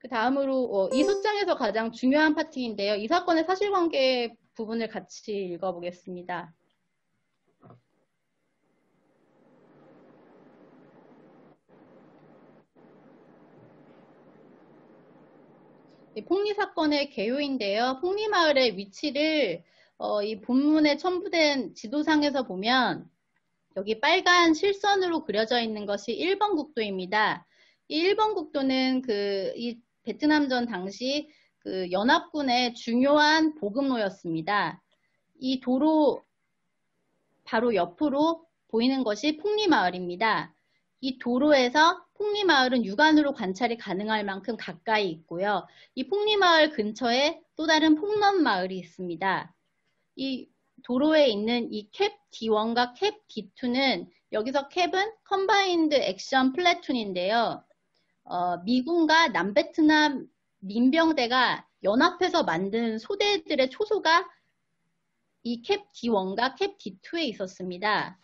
그 다음으로 이 소장에서 가장 중요한 파트인데요. 이 사건의 사실관계 부분을 같이 읽어보겠습니다. 폭리 사건의 개요인데요. 폭리마을의 위치를 이 본문에 첨부된 지도상에서 보면 여기 빨간 실선으로 그려져 있는 것이 1번 국도입니다. 이 1번 국도는 이 베트남전 당시 그 연합군의 중요한 보급로였습니다. 이 도로 바로 옆으로 보이는 것이 폭리마을입니다. 이 도로에서 폭리마을은 육안으로 관찰이 가능할 만큼 가까이 있고요. 이 폭리마을 근처에 또 다른 폭넘마을이 있습니다. 이 도로에 있는 이 캡 D1과 캡 D2는 여기서 캡은 컴바인드 액션 플래툰인데요. 미군과 남베트남 민병대가 연합해서 만든 소대들의 초소가 이 캡 D1과 캡 D2에 있었습니다.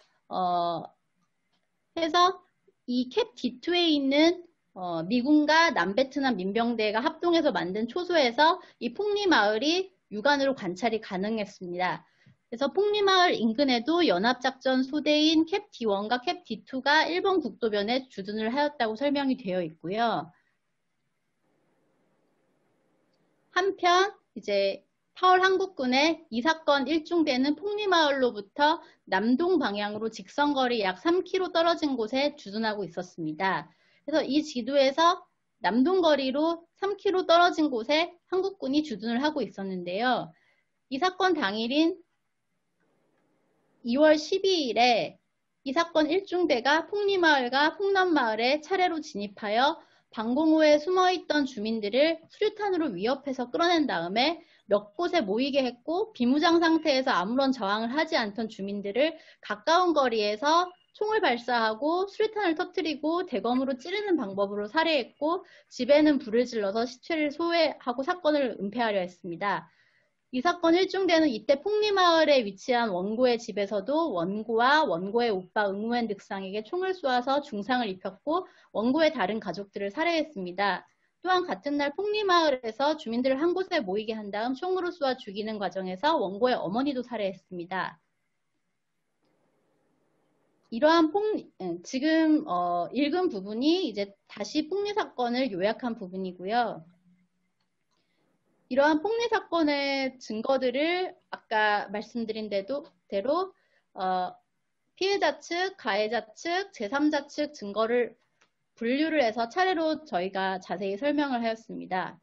그래서 이 캡 D2에 있는 미군과 남베트남 민병대가 합동해서 만든 초소에서 이 폭리마을이 육안으로 관찰이 가능했습니다. 그래서 폭리마을 인근에도 연합작전 소대인 캡 D1과 캡 D2가 일본 국도변에 주둔을 하였다고 설명이 되어 있고요. 한편 이제 8월 한국군의 이 사건 1중대는 폭리마을로부터 남동 방향으로 직선거리 약 3km 떨어진 곳에 주둔하고 있었습니다. 그래서 이 지도에서 남동거리로 3km 떨어진 곳에 한국군이 주둔을 하고 있었는데요. 이 사건 당일인 2월 12일에 이 사건 1중대가 폭리마을과 폭남마을에 차례로 진입하여 방공호에 숨어있던 주민들을 수류탄으로 위협해서 끌어낸 다음에 몇 곳에 모이게 했고 비무장 상태에서 아무런 저항을 하지 않던 주민들을 가까운 거리에서 총을 발사하고 수류탄을 터뜨리고 대검으로 찌르는 방법으로 살해했고 집에는 불을 질러서 시체를 소외하고 사건을 은폐하려 했습니다. 이 사건 1중대는 이때 폭리마을에 위치한 원고의 집에서도 원고와 원고의 오빠 응우엔 득상에게 총을 쏘아서 중상을 입혔고 원고의 다른 가족들을 살해했습니다. 또한 같은 날 폭리마을에서 주민들을 한 곳에 모이게 한 다음 총으로 쏘아 죽이는 과정에서 원고의 어머니도 살해했습니다. 이러한 지금 읽은 부분이 이제 다시 폭리 사건을 요약한 부분이고요. 이러한 폭리 사건의 증거들을 아까 말씀드린 대로 피해자 측, 가해자 측, 제3자 측 증거를 분류를 해서 차례로 저희가 자세히 설명을 하였습니다.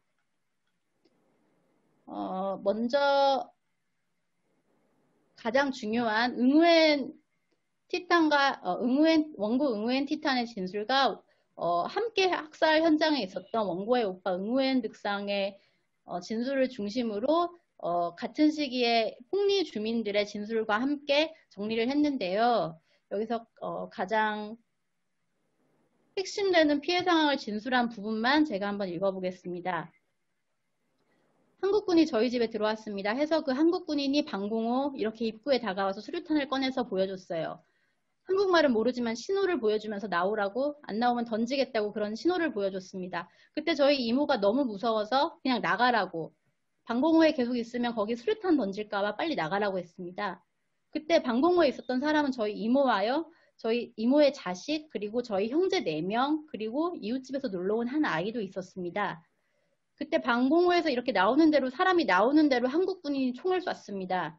먼저 가장 중요한 응우엔 티탄과 원고 응우엔 티탄의 진술과 함께 학살 현장에 있었던 원고의 오빠 응우엔 득상의 진술을 중심으로 같은 시기에 폭리 주민들의 진술과 함께 정리를 했는데요. 여기서 가장 핵심되는 피해 상황을 진술한 부분만 제가 한번 읽어보겠습니다. 한국군이 저희 집에 들어왔습니다. 해서 그 한국군인이 방공호 이렇게 입구에 다가와서 수류탄을 꺼내서 보여줬어요. 한국말은 모르지만 신호를 보여주면서 나오라고, 안 나오면 던지겠다고 그런 신호를 보여줬습니다. 그때 저희 이모가 너무 무서워서 그냥 나가라고, 방공호에 계속 있으면 거기 수류탄 던질까봐 빨리 나가라고 했습니다. 그때 방공호에 있었던 사람은 저희 이모와요, 저희 이모의 자식, 그리고 저희 형제 4명, 그리고 이웃집에서 놀러온 한 아이도 있었습니다. 그때 방공호에서 이렇게 나오는 대로, 사람이 나오는 대로 한국군인이 총을 쐈습니다.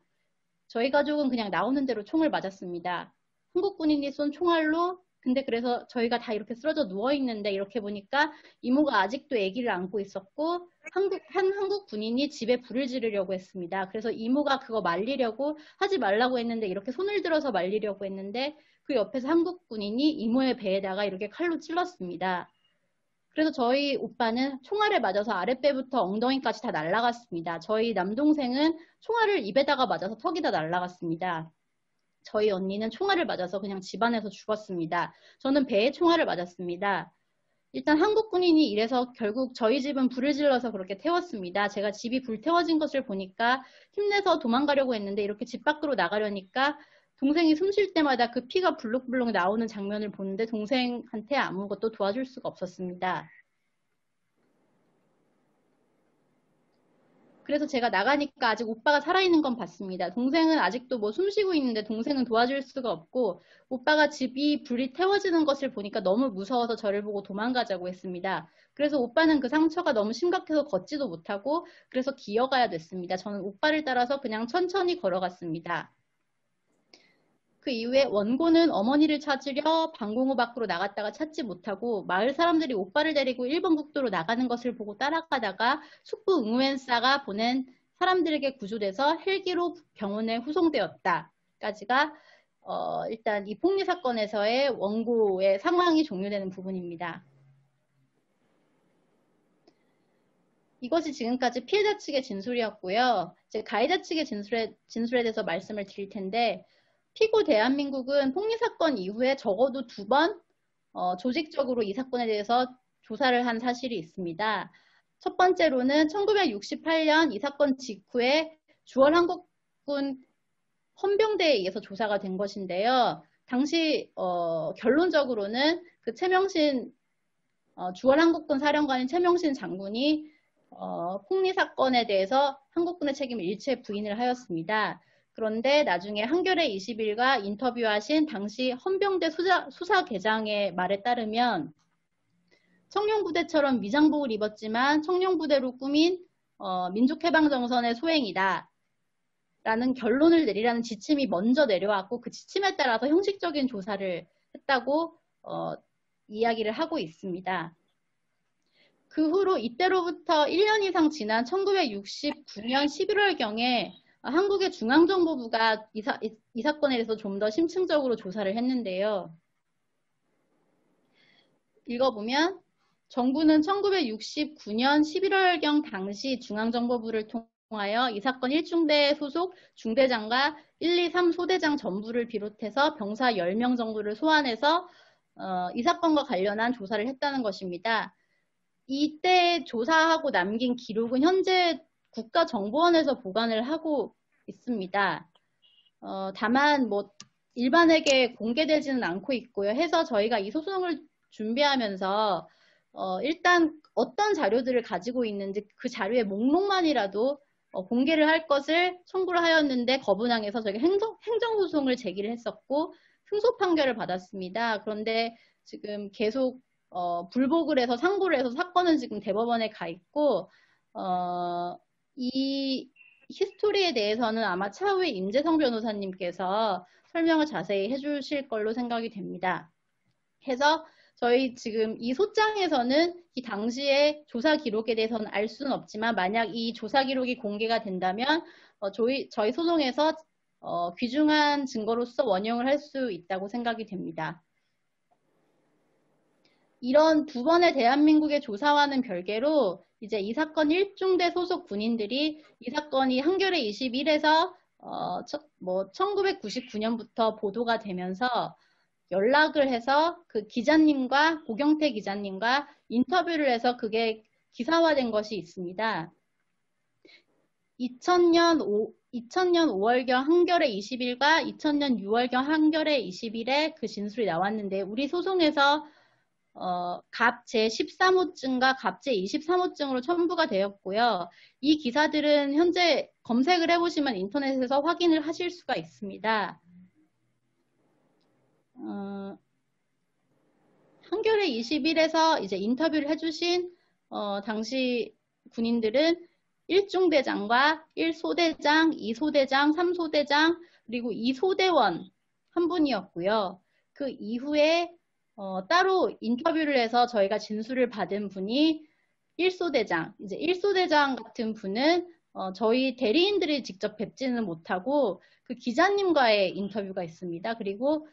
저희 가족은 그냥 나오는 대로 총을 맞았습니다. 한국군인이 쏜 총알로, 근데 그래서 저희가 다 이렇게 쓰러져 누워있는데 이렇게 보니까 이모가 아직도 아기를 안고 있었고 한 한국 군인이 집에 불을 지르려고 했습니다. 그래서 이모가 그거 말리려고 하지 말라고 했는데 이렇게 손을 들어서 말리려고 했는데 그 옆에서 한국 군인이 이모의 배에다가 이렇게 칼로 찔렀습니다. 그래서 저희 오빠는 총알에 맞아서 아랫배부터 엉덩이까지 다 날아갔습니다. 저희 남동생은 총알을 입에다가 맞아서 턱이 다 날아갔습니다. 저희 언니는 총알을 맞아서 그냥 집안에서 죽었습니다. 저는 배에 총알을 맞았습니다. 일단 한국 군인이 이래서 결국 저희 집은 불을 질러서 그렇게 태웠습니다. 제가 집이 불태워진 것을 보니까 힘내서 도망가려고 했는데 이렇게 집 밖으로 나가려니까 동생이 숨 쉴 때마다 그 피가 불룩불룩 나오는 장면을 보는데 동생한테 아무것도 도와줄 수가 없었습니다. 그래서 제가 나가니까 아직 오빠가 살아있는 건 봤습니다. 동생은 아직도 뭐 숨쉬고 있는데 동생은 도와줄 수가 없고 오빠가 집이 불이 태워지는 것을 보니까 너무 무서워서 저를 보고 도망가자고 했습니다. 그래서 오빠는 그 상처가 너무 심각해서 걷지도 못하고 그래서 기어가야 됐습니다. 저는 오빠를 따라서 그냥 천천히 걸어갔습니다. 그 이후에 원고는 어머니를 찾으려 방공호 밖으로 나갔다가 찾지 못하고 마을 사람들이 오빠를 데리고 일본 국도로 나가는 것을 보고 따라가다가 숙부 응우엔사가 보낸 사람들에게 구조돼서 헬기로 병원에 후송되었다. 까지가 일단 이 폭리 사건에서의 원고의 상황이 종료되는 부분입니다. 이것이 지금까지 피해자 측의 진술이었고요. 이제 가해자 측의 진술에 대해서 말씀을 드릴 텐데 피고 대한민국은 폭리사건 이후에 적어도 2번 조직적으로 이 사건에 대해서 조사를 한 사실이 있습니다. 첫 번째로는 1968년 이 사건 직후에 주월 한국군 헌병대에 의해서 조사가 된 것인데요. 당시 결론적으로는 그 최명신 주월 한국군 사령관인 최명신 장군이 폭리 사건에 대해서 한국군의 책임을 일체 부인을 하였습니다. 그런데 나중에 한겨레 20일과 인터뷰하신 당시 헌병대 수사계장의 말에 따르면 청룡부대처럼 위장복을 입었지만 청룡부대로 꾸민 민족해방정선의 소행이다. 라는 결론을 내리라는 지침이 먼저 내려왔고 그 지침에 따라서 형식적인 조사를 했다고 이야기를 하고 있습니다. 그 후로 이때로부터 1년 이상 지난 1969년 11월경에 한국의 중앙정보부가 이 사건에 대해서 좀 더 심층적으로 조사를 했는데요. 읽어보면 정부는 1969년 11월경 당시 중앙정보부를 통하여 이 사건 1중대 소속 중대장과 1, 2, 3 소대장 전부를 비롯해서 병사 10명 정도를 소환해서 이 사건과 관련한 조사를 했다는 것입니다. 이때 조사하고 남긴 기록은 현재 국가정보원에서 보관을 하고 있습니다. 다만 뭐 일반에게 공개되지는 않고 있고요. 해서 저희가 이 소송을 준비하면서 일단 어떤 자료들을 가지고 있는지 그 자료의 목록만이라도 공개를 할 것을 청구를 하였는데 거부당해서 저희가 행정소송을 제기를 했었고 승소 판결을 받았습니다. 그런데 지금 계속 불복을 해서 상고를 해서 사건은 지금 대법원에 가 있고 이 히스토리에 대해서는 아마 차후에 임재성 변호사님께서 설명을 자세히 해주실 걸로 생각이 됩니다. 해서 저희 지금 이 소장에서는 이 당시의 조사 기록에 대해서는 알 수는 없지만 만약 이 조사 기록이 공개가 된다면 저희 소송에서 귀중한 증거로서 원용을 할 수 있다고 생각이 됩니다. 이런 2번의 대한민국의 조사와는 별개로 이제 이 사건 1중대 소속 군인들이 이 사건이 한겨레 21에서 1999년부터 보도가 되면서 연락을 해서 그 기자님과 고경태 기자님과 인터뷰를 해서 그게 기사화된 것이 있습니다. 2000년 5월경 한겨레 20일과 2000년 6월경 한겨레 20일에 그 진술이 나왔는데 우리 소송에서 갑 제13호증과 갑 제23호증으로 첨부가 되었고요. 이 기사들은 현재 검색을 해보시면 인터넷에서 확인을 하실 수가 있습니다. 한겨레 21에서 이제 인터뷰를 해주신 당시 군인들은 1중대장과 1소대장, 2소대장, 3소대장, 그리고 2소대원 한 분이었고요. 그 이후에 따로 인터뷰를 해서 저희가 진술을 받은 분이 1소대장, 이제 1소대장 같은 분은 저희 대리인들이 직접 뵙지는 못하고 그 기자님과의 인터뷰가 있습니다. 그리고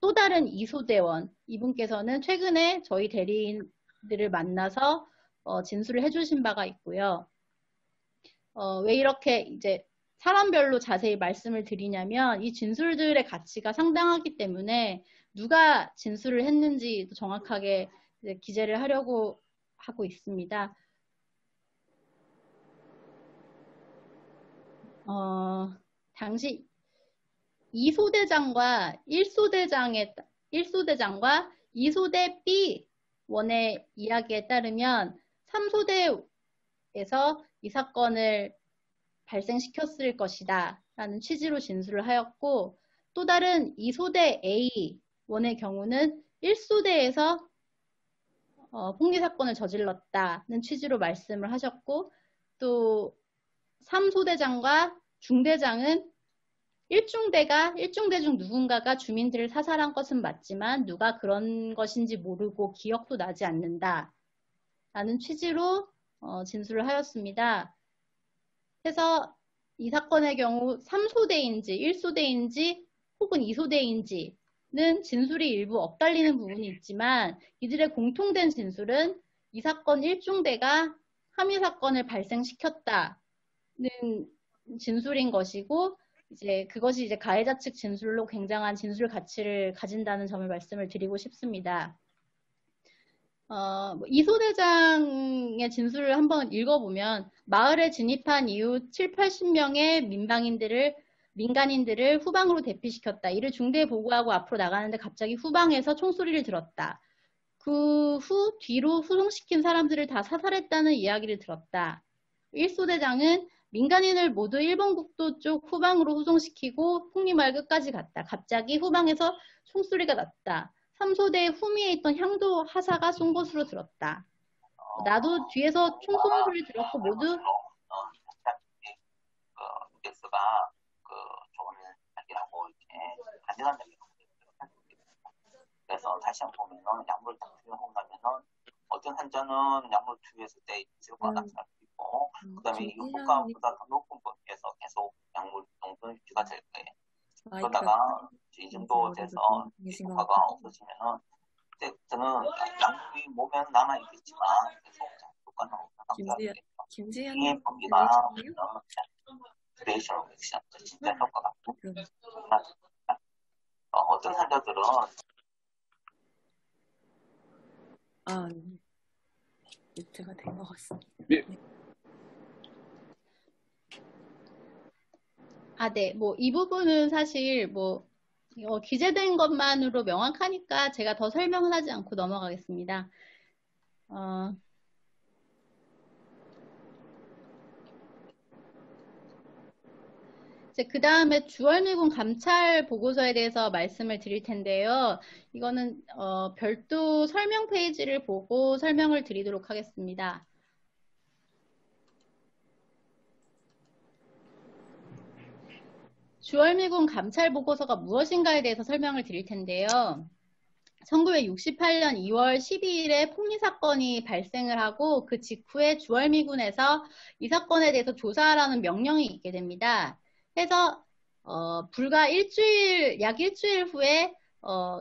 또 다른 2소대원, 이분께서는 최근에 저희 대리인들을 만나서 진술을 해주신 바가 있고요. 왜 이렇게 이제 사람별로 자세히 말씀을 드리냐면 이 진술들의 가치가 상당하기 때문에 누가 진술을 했는지 정확하게 이제 기재를 하려고 하고 있습니다. 당시 2소대장과 1소대장과 2소대 B1의 이야기에 따르면 3소대에서 이 사건을 발생시켰을 것이다 라는 취지로 진술을 하였고, 또 다른 이 소대 A1의 경우는 1소대에서 폭리 사건을 저질렀다는 취지로 말씀을 하셨고, 또 3소대장과 중대장은 1중대 중 누군가가 주민들을 사살한 것은 맞지만 누가 그런 것인지 모르고 기억도 나지 않는다 라는 취지로 진술을 하였습니다. 그래서 이 사건의 경우 3소대인지 1소대인지 혹은 2소대인지는 진술이 일부 엇갈리는 부분이 있지만 이들의 공통된 진술은 이 사건 1중대가 함의 사건을 발생시켰다는 진술인 것이고, 이제 그것이 이제 가해자 측 진술로 굉장한 진술 가치를 가진다는 점을 말씀을 드리고 싶습니다. 이소대장의 진술을 한번 읽어보면, 마을에 진입한 이후 7, 80명의 민간인들을 후방으로 대피시켰다. 이를 중대에 보고하고 앞으로 나가는데 갑자기 후방에서 총소리를 들었다. 그 후 뒤로 후송시킨 사람들을 다 사살했다는 이야기를 들었다. 1소대장은 민간인을 모두 일본 국도 쪽 후방으로 후송시키고 풍리마을 끝까지 갔다. 갑자기 후방에서 총소리가 났다. 3소대의 후미에 있던 향도 하사가 쏜 것으로 들었다. 나도 뒤에서 총 쏘는 소리를 들었고 모두 뉴스가 좋은 이야기라고 이렇게 간증한 적이 있어요. 그래서 다시 한번 보면은 약물 투여하고 나면은 어떤 환자는 약물 투여했을 때 지속과 나타날 수 있고, 그다음에 이 효과보다 더 높은 범위에서 계속 약물 농도는 유지가 될 거예요. 그러다가 이 정도 돼서 효과가 없어지면은 저는 약물이 몸에 남아 있겠지만 계속 효과는 없는 김지현 이 범위가 듀레이션 액션 진짜 효과가 어떤 환자들은 유트가 된 것 같습니다. 네. 네. 이 부분은 사실 기재된 것만으로 명확하니까 제가 더 설명을 하지 않고 넘어가겠습니다. 이제 그 다음에 주월미군 감찰 보고서에 대해서 말씀을 드릴 텐데요. 이거는 별도 설명 페이지를 보고 설명을 드리도록 하겠습니다. 주월미군 감찰 보고서가 무엇인가에 대해서 설명을 드릴 텐데요. 1968년 2월 12일에 폭리 사건이 발생을 하고 그 직후에 주월미군에서 이 사건에 대해서 조사하라는 명령이 있게 됩니다. 그래서 불과 약 일주일 후에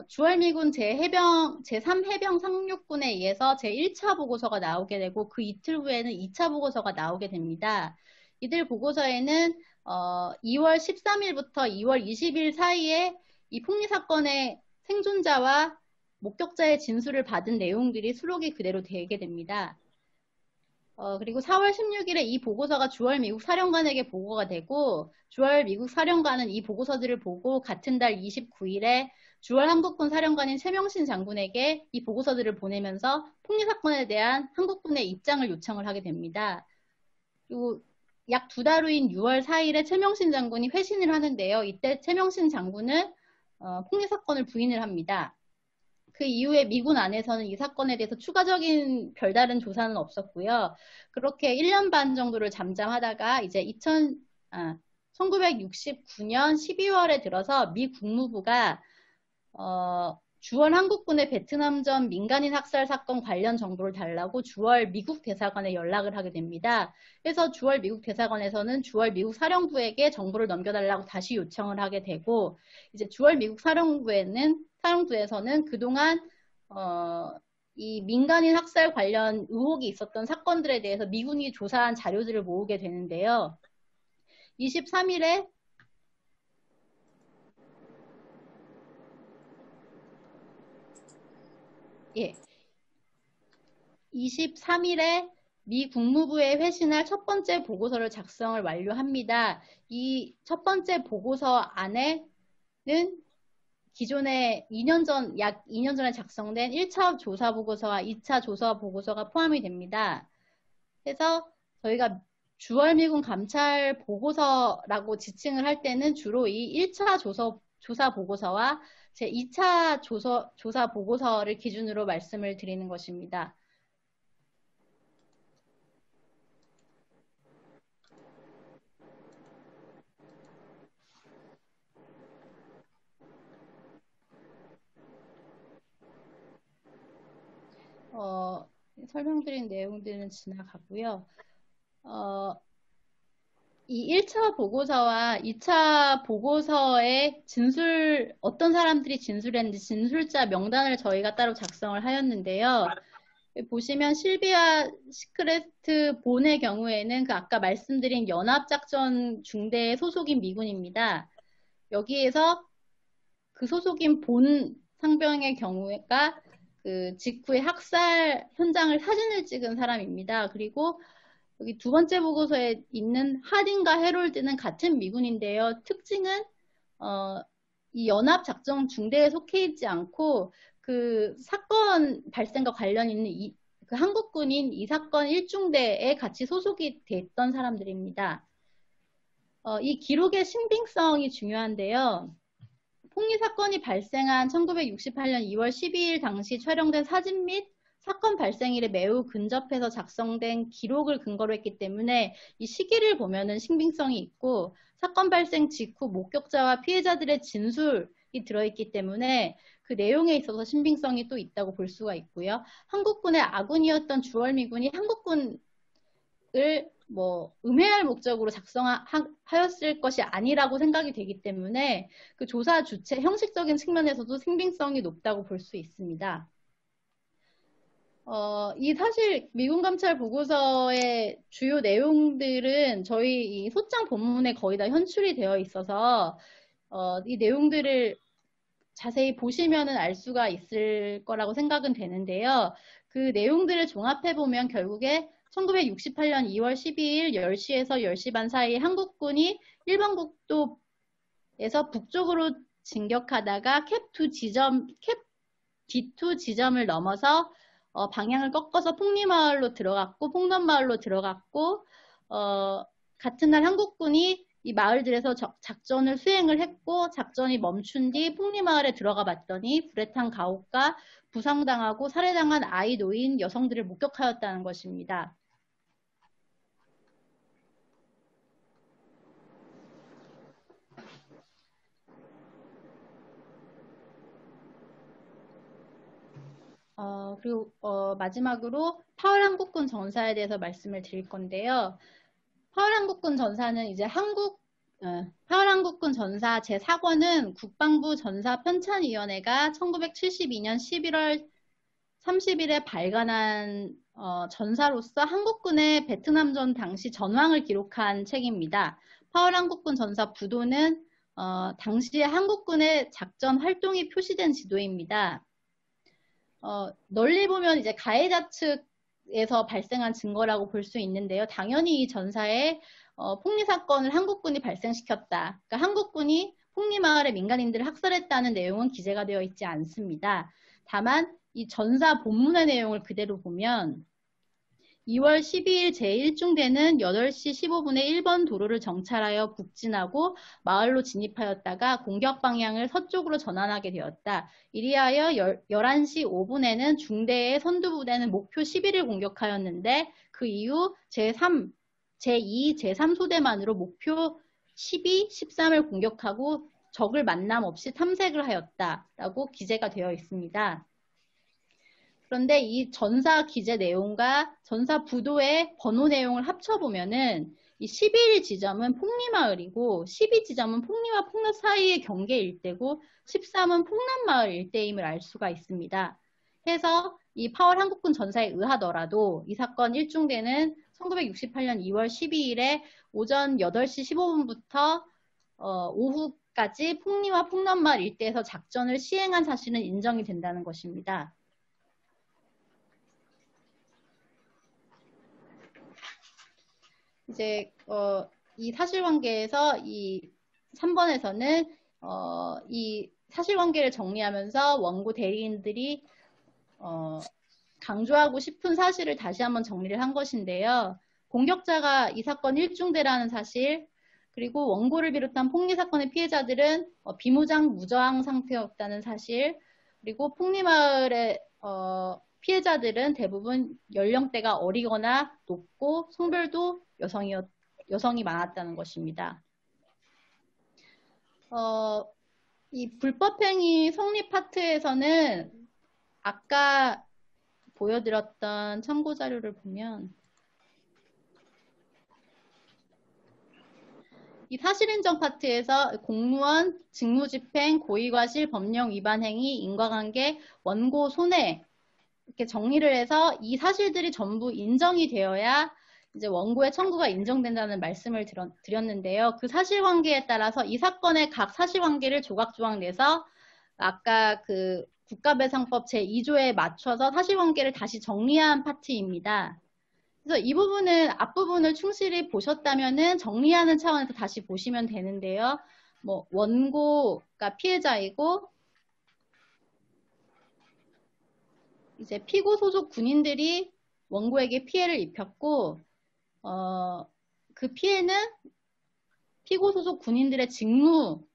주월미군 제3해병 상륙군에 의해서 제1차 보고서가 나오게 되고 그 이틀 후에는 2차 보고서가 나오게 됩니다. 이들 보고서에는 2월 13일부터 2월 20일 사이에 이 폭리 사건의 생존자와 목격자의 진술을 받은 내용들이 수록이 그대로 되게 됩니다. 그리고 4월 16일에 이 보고서가 주월 미국 사령관에게 보고가 되고 주월 미국 사령관은 이 보고서들을 보고 같은 달 29일에 주월 한국군 사령관인 최명신 장군에게 이 보고서들을 보내면서 폭리 사건에 대한 한국군의 입장을 요청을 하게 됩니다. 그리고 약 2달 후인 6월 4일에 최명신 장군이 회신을 하는데요. 이때 최명신 장군은 폭리 사건을 부인을 합니다. 그 이후에 미군 안에서는 이 사건에 대해서 추가적인 별다른 조사는 없었고요. 그렇게 1년 반 정도를 잠잠하다가 이제 1969년 12월에 들어서 미 국무부가 주월 한국군의 베트남전 민간인 학살 사건 관련 정보를 달라고 주월 미국 대사관에 연락을 하게 됩니다. 그래서 주월 미국 대사관에서는 주월 미국 사령부에게 정보를 넘겨달라고 다시 요청을 하게 되고, 이제 주월 미국 사령부에서는 그동안 이 민간인 학살 관련 의혹이 있었던 사건들에 대해서 미군이 조사한 자료들을 모으게 되는데요. 23일에 예. 23일에 미 국무부에 회신할 첫 번째 보고서를 작성을 완료합니다. 이 첫 번째 보고서 안에는 기존에 약 2년 전에 작성된 1차 조사 보고서와 2차 조사 보고서가 포함이 됩니다. 그래서 저희가 주월미군 감찰 보고서라고 지칭을 할 때는 주로 이 1차 조사 보고서와 제 2차 조사 보고서를 기준으로 말씀을 드리는 것입니다. 설명드린 내용들은 지나가고요. 이 1차 보고서와 2차 보고서의 어떤 사람들이 진술했는지 진술자 명단을 저희가 따로 작성을 하였는데요. 보시면 실비아 시크레트 본의 경우에는 그 아까 말씀드린 연합작전 중대의 소속인 미군입니다. 여기에서 그 소속인 본 상병의 경우가 그 직후에 학살 현장을 사진을 찍은 사람입니다. 그리고 여기 두 번째 보고서에 있는 하딘과 해롤드는 같은 미군인데요. 특징은 이 연합작전 중대에 속해 있지 않고 그 사건 발생과 관련 있는 그 한국군인 이 사건 1중대에 같이 소속이 됐던 사람들입니다. 이 기록의 신빙성이 중요한데요. 폭리 사건이 발생한 1968년 2월 12일 당시 촬영된 사진 및 사건 발생일에 매우 근접해서 작성된 기록을 근거로 했기 때문에 이 시기를 보면은 신빙성이 있고 사건 발생 직후 목격자와 피해자들의 진술이 들어있기 때문에 그 내용에 있어서 신빙성이 또 있다고 볼 수가 있고요. 한국군의 아군이었던 주월미군이 한국군을 음해할 목적으로 작성하였을 것이 아니라고 생각이 되기 때문에 그 조사 주체 형식적인 측면에서도 신빙성이 높다고 볼 수 있습니다. 이 사실 미군 감찰 보고서의 주요 내용들은 저희 이 소장 본문에 거의 다 현출이 되어 있어서 이 내용들을 자세히 보시면은 알 수가 있을 거라고 생각은 되는데요. 그 내용들을 종합해 보면 결국에 1968년 2월 12일 10시에서 10시 반 사이에 한국군이 일본 국도에서 북쪽으로 진격하다가 캡 D2 지점을 넘어서 방향을 꺾어서 폭리마을로 들어갔고 폭넘마을로 들어갔고 같은 날 한국군이 이 마을들에서 작전을 수행을 했고 작전이 멈춘 뒤 폭리마을에 들어가 봤더니 불에 탄 가옥과 부상당하고 살해당한 아이, 노인, 여성들을 목격하였다는 것입니다. 그리고 마지막으로 파월 한국군 전사에 대해서 말씀을 드릴 건데요. 파월 한국군 전사는 이제 파월 한국군 전사 제4권은 국방부 전사 편찬위원회가 1972년 11월 30일에 발간한 전사로서 한국군의 베트남전 당시 전황을 기록한 책입니다. 파월 한국군 전사 부도는 당시의 한국군의 작전 활동이 표시된 지도입니다. 널리 보면 이제 가해자 측에서 발생한 증거라고 볼 수 있는데요. 당연히 이 전사의 폭리 사건을 한국군이 발생시켰다. 그러니까 한국군이 폭리마을의 민간인들을 학살했다는 내용은 기재가 되어 있지 않습니다. 다만 이 전사 본문의 내용을 그대로 보면 2월 12일 제1중대는 8시 15분에 1번 도로를 정찰하여 북진하고 마을로 진입하였다가 공격 방향을 서쪽으로 전환하게 되었다. 이리하여 11시 5분에는 중대의 선두부대는 목표 11을 공격하였는데 그 이후 제2, 제3소대만으로 목표 12, 13을 공격하고 적을 만남 없이 탐색을 하였다라고 기재가 되어 있습니다. 그런데 이 전사 기재 내용과 전사 부도의 번호 내용을 합쳐보면은 이 11 지점은 폭리마을이고 12 지점은 폭리와 폭리 사이의 경계 일대고 13은 폭남마을 일대임을 알 수가 있습니다. 해서 이 파월 한국군 전사에 의하더라도 이 사건 1중대는 1968년 2월 12일에 오전 8시 15분부터 오후까지 폭리와 폭남마을 일대에서 작전을 시행한 사실은 인정이 된다는 것입니다. 이제 이 사실관계에서 이 3번에서는 이 사실관계를 정리하면서 원고 대리인들이 강조하고 싶은 사실을 다시 한번 정리를 한 것인데요. 공격자가 이 사건 일중대라는 사실, 그리고 원고를 비롯한 폭리 사건의 피해자들은 비무장 무저항 상태였다는 사실, 그리고 폭리마을의 피해자들은 대부분 연령대가 어리거나 높고 성별도 여성이 많았다는 것입니다. 이 불법행위 성립 파트에서는 아까 보여드렸던 참고 자료를 보면 이 사실인정 파트에서 공무원, 직무집행, 고의과실, 법령 위반 행위, 인과관계, 원고 손해 이렇게 정리를 해서 이 사실들이 전부 인정이 되어야 이제 원고의 청구가 인정된다는 말씀을 드렸는데요. 그 사실관계에 따라서 이 사건의 각 사실관계를 조각조각 내서 아까 그 국가배상법 제2조에 맞춰서 사실관계를 다시 정리한 파트입니다. 그래서 이 부분은 앞부분을 충실히 보셨다면은 정리하는 차원에서 다시 보시면 되는데요. 뭐 원고가 피해자이고 이제 피고 소속 군인들이 원고에게 피해를 입혔고 그 피해는 피고 소속 군인들의 직무가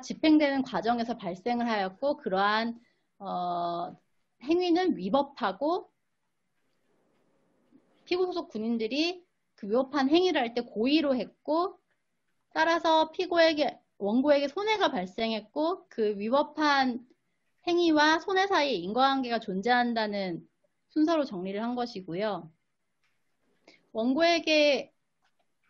집행되는 과정에서 발생을 하였고 그러한 행위는 위법하고 피고 소속 군인들이 그 위법한 행위를 할 때 고의로 했고 따라서 원고에게 손해가 발생했고 그 위법한 행위와 손해 사이에 인과관계가 존재한다는 순서로 정리를 한 것이고요. 원고에게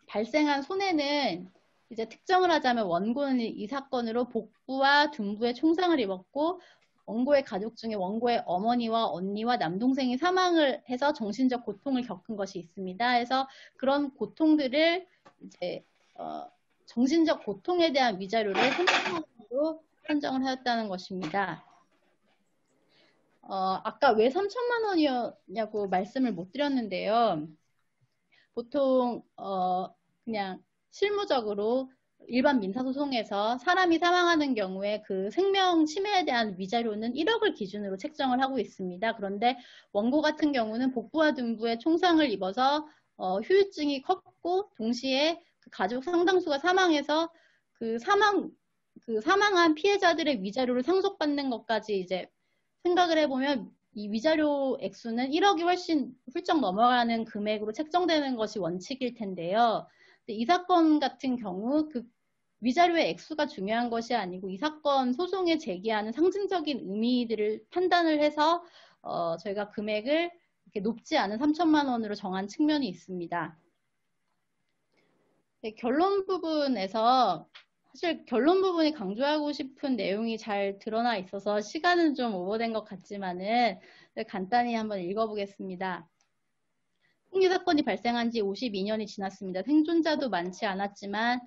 발생한 손해는 이제 특정을 하자면 원고는 이 사건으로 복부와 둔부에 총상을 입었고 원고의 가족 중에 원고의 어머니와 언니와 남동생이 사망을 해서 정신적 고통을 겪은 것이 있습니다. 그래서 그런 고통들을 이제 정신적 고통에 대한 위자료를 3천만 원으로 산정을 하였다는 것입니다. 아까 왜 3천만 원이었냐고 말씀을 못 드렸는데요. 보통 그냥 실무적으로 일반 민사소송에서 사람이 사망하는 경우에 그 생명 침해에 대한 위자료는 1억을 기준으로 책정을 하고 있습니다. 그런데 원고 같은 경우는 복부와 둔부에 총상을 입어서 후유증이 컸고 동시에 그 가족 상당수가 사망해서 그 사망한 피해자들의 위자료를 상속받는 것까지 이제 생각을 해보면 이 위자료 액수는 1억이 훨씬 훌쩍 넘어가는 금액으로 책정되는 것이 원칙일 텐데요. 이 사건 같은 경우 그 위자료의 액수가 중요한 것이 아니고 이 사건 소송에 제기하는 상징적인 의미들을 판단을 해서 저희가 금액을 이렇게 높지 않은 3천만 원으로 정한 측면이 있습니다. 네, 결론 부분에서 사실 결론 부분이 강조하고 싶은 내용이 잘 드러나 있어서 시간은 좀 오버된 것 같지만은 간단히 한번 읽어보겠습니다. 폭리 사건이 발생한 지 52년이 지났습니다. 생존자도 많지 않았지만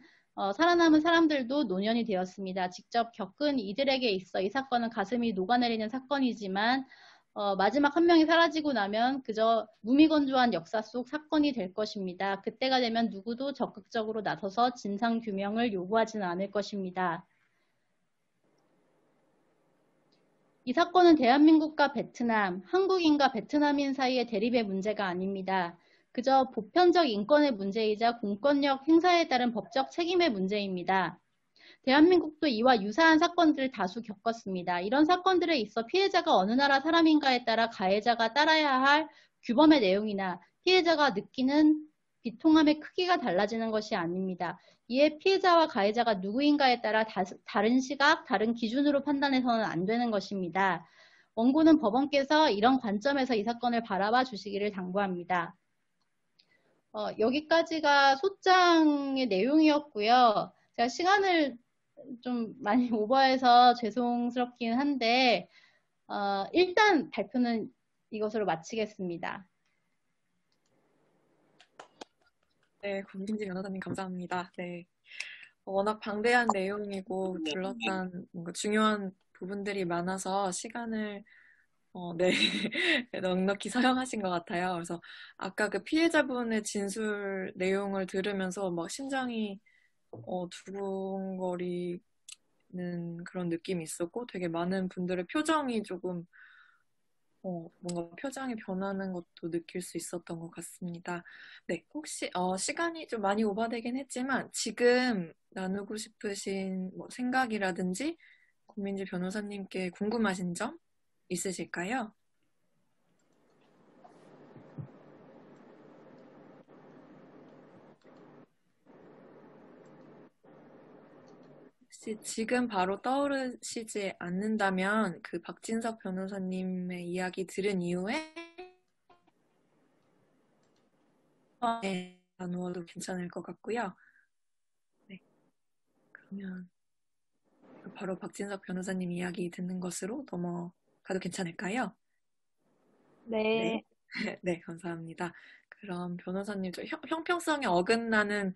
살아남은 사람들도 노년이 되었습니다. 직접 겪은 이들에게 있어 이 사건은 가슴이 녹아내리는 사건이지만 마지막 한 명이 사라지고 나면 그저 무미건조한 역사 속 사건이 될 것입니다. 그때가 되면 누구도 적극적으로 나서서 진상규명을 요구하지는 않을 것입니다. 이 사건은 대한민국과 베트남, 한국인과 베트남인 사이의 대립의 문제가 아닙니다. 그저 보편적 인권의 문제이자 공권력 행사에 따른 법적 책임의 문제입니다. 대한민국도 이와 유사한 사건들을 다수 겪었습니다. 이런 사건들에 있어 피해자가 어느 나라 사람인가에 따라 가해자가 따라야 할 규범의 내용이나 피해자가 느끼는 비통함의 크기가 달라지는 것이 아닙니다. 이에 피해자와 가해자가 누구인가에 따라 다른 시각, 다른 기준으로 판단해서는 안 되는 것입니다. 원고는 법원께서 이런 관점에서 이 사건을 바라봐 주시기를 당부합니다. 여기까지가 소장의 내용이었고요. 제가 시간을 좀 많이 오버해서 죄송스럽긴 한데 일단 발표는 이것으로 마치겠습니다. 네, 권민지 변호사님 감사합니다. 네, 워낙 방대한 내용이고 둘러싼 뭔가 중요한 부분들이 많아서 시간을 네, 넉넉히 사용하신 것 같아요. 그래서 아까 그 피해자분의 진술 내용을 들으면서 막 심장이 두근거리는 그런 느낌이 있었고 되게 많은 분들의 표정이 조금 뭔가 표정이 변하는 것도 느낄 수 있었던 것 같습니다. 네, 혹시 시간이 좀 많이 오버되긴 했지만 지금 나누고 싶으신 뭐 생각이라든지 고민지 변호사님께 궁금하신 점 있으실까요? 혹시 지금 바로 떠오르시지 않는다면 그 박진석 변호사님의 이야기 들은 이후에 나누어도 괜찮을 것 같고요. 네, 그러면 바로 박진석 변호사님 이야기 듣는 것으로 넘어가도 괜찮을까요? 네. 네, 감사합니다. 그럼 변호사님, 저 형평성에 어긋나는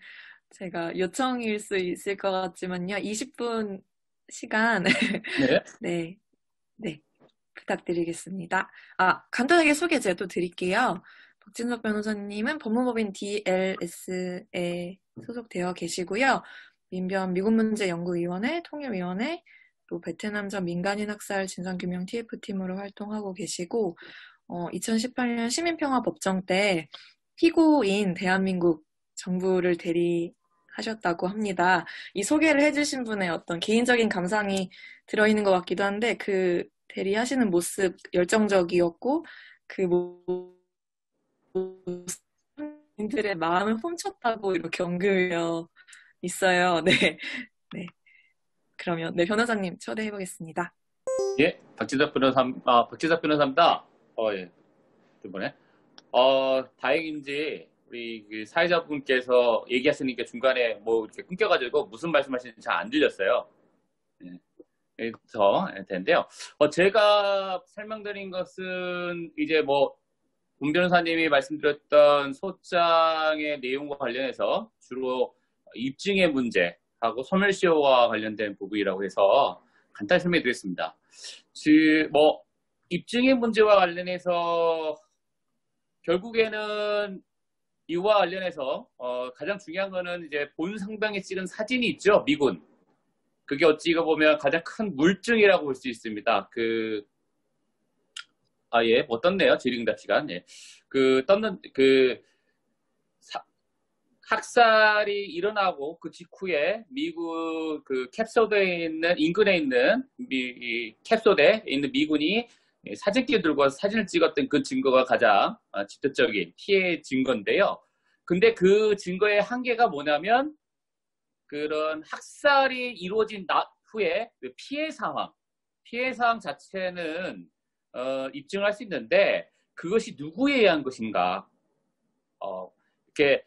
제가 요청일 수 있을 것 같지만요. 20분 시간 네. 네, 부탁드리겠습니다. 간단하게 소개 제가 또 드릴게요. 박진석 변호사님은 법무법인 DLS에 소속되어 계시고요. 민변 미국문제연구위원회, 통일위원회, 또 베트남전 민간인 학살 진상규명 TF팀으로 활동하고 계시고 2018년 시민평화법정 때 피고인 대한민국 정부를 대리하셨다고 합니다. 이 소개를 해주신 분의 어떤 개인적인 감상이 들어있는 것 같기도 한데 그 대리하시는 모습 열정적이었고 그 모습들의 마음을 훔쳤다고 이렇게 언급되어 있어요. 네. 그러면 변호사님 초대해 보겠습니다. 예, 박진석 변호사입니다. 예, 이번에 다행인지 우리 그 사회자분께서 얘기하시니까 중간에 뭐 이렇게 끊겨가지고 무슨 말씀하시는지 잘 안 들렸어요. 그래서 되는데요. 제가 설명드린 것은 이제 문 변호사님이 말씀드렸던 소장의 내용과 관련해서 주로 입증의 문제하고 소멸시효와 관련된 부분이라고 해서 간단히 설명드리겠습니다. 입증의 문제와 관련해서 결국에는 이와 관련해서 가장 중요한 거는 이제 본 상병에 찍은 사진이 있죠, 미군. 그게 어찌 보면 가장 큰 물증이라고 볼 수 있습니다. 떴네요. 질의응답 시간. 예. 학살이 일어나고 그 직후에 미국 캡소대에 있는, 인근에 있는, 캡소대에 있는 미군이 사진기를 들고 와서 사진을 찍었던 그 증거가 가장 직접적인 피해 증거인데요. 근데 그 증거의 한계가 뭐냐면, 그런 학살이 이루어진 후에 피해 상황 자체는 입증할 수 있는데 그것이 누구에 의한 것인가? 이렇게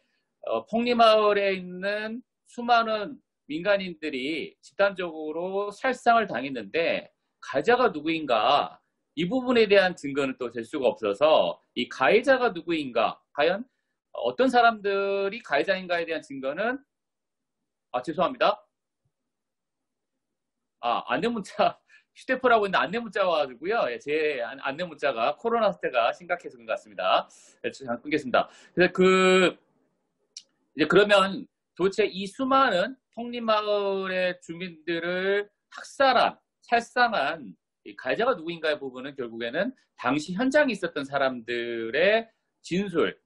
폭리마을에 있는 수많은 민간인들이 집단적으로 살상을 당했는데 가해자가 누구인가? 이 부분에 대한 증거는 또 될 수가 없어서 이 가해자가 누구인가? 과연 어떤 사람들이 가해자인가에 대한 증거는 죄송합니다. 안내문자, 휴대폰하고 있는 안내문자 와가지고요. 예, 제 안내문자가 코로나 사태가 심각해서 그런 것 같습니다. 잠깐 끊겠습니다. 그래서 이제 그러면 도대체 이 수많은 폭리마을의 주민들을 살상한 이 가해자가 누구인가의 부분은 결국에는 당시 현장에 있었던 사람들의 진술,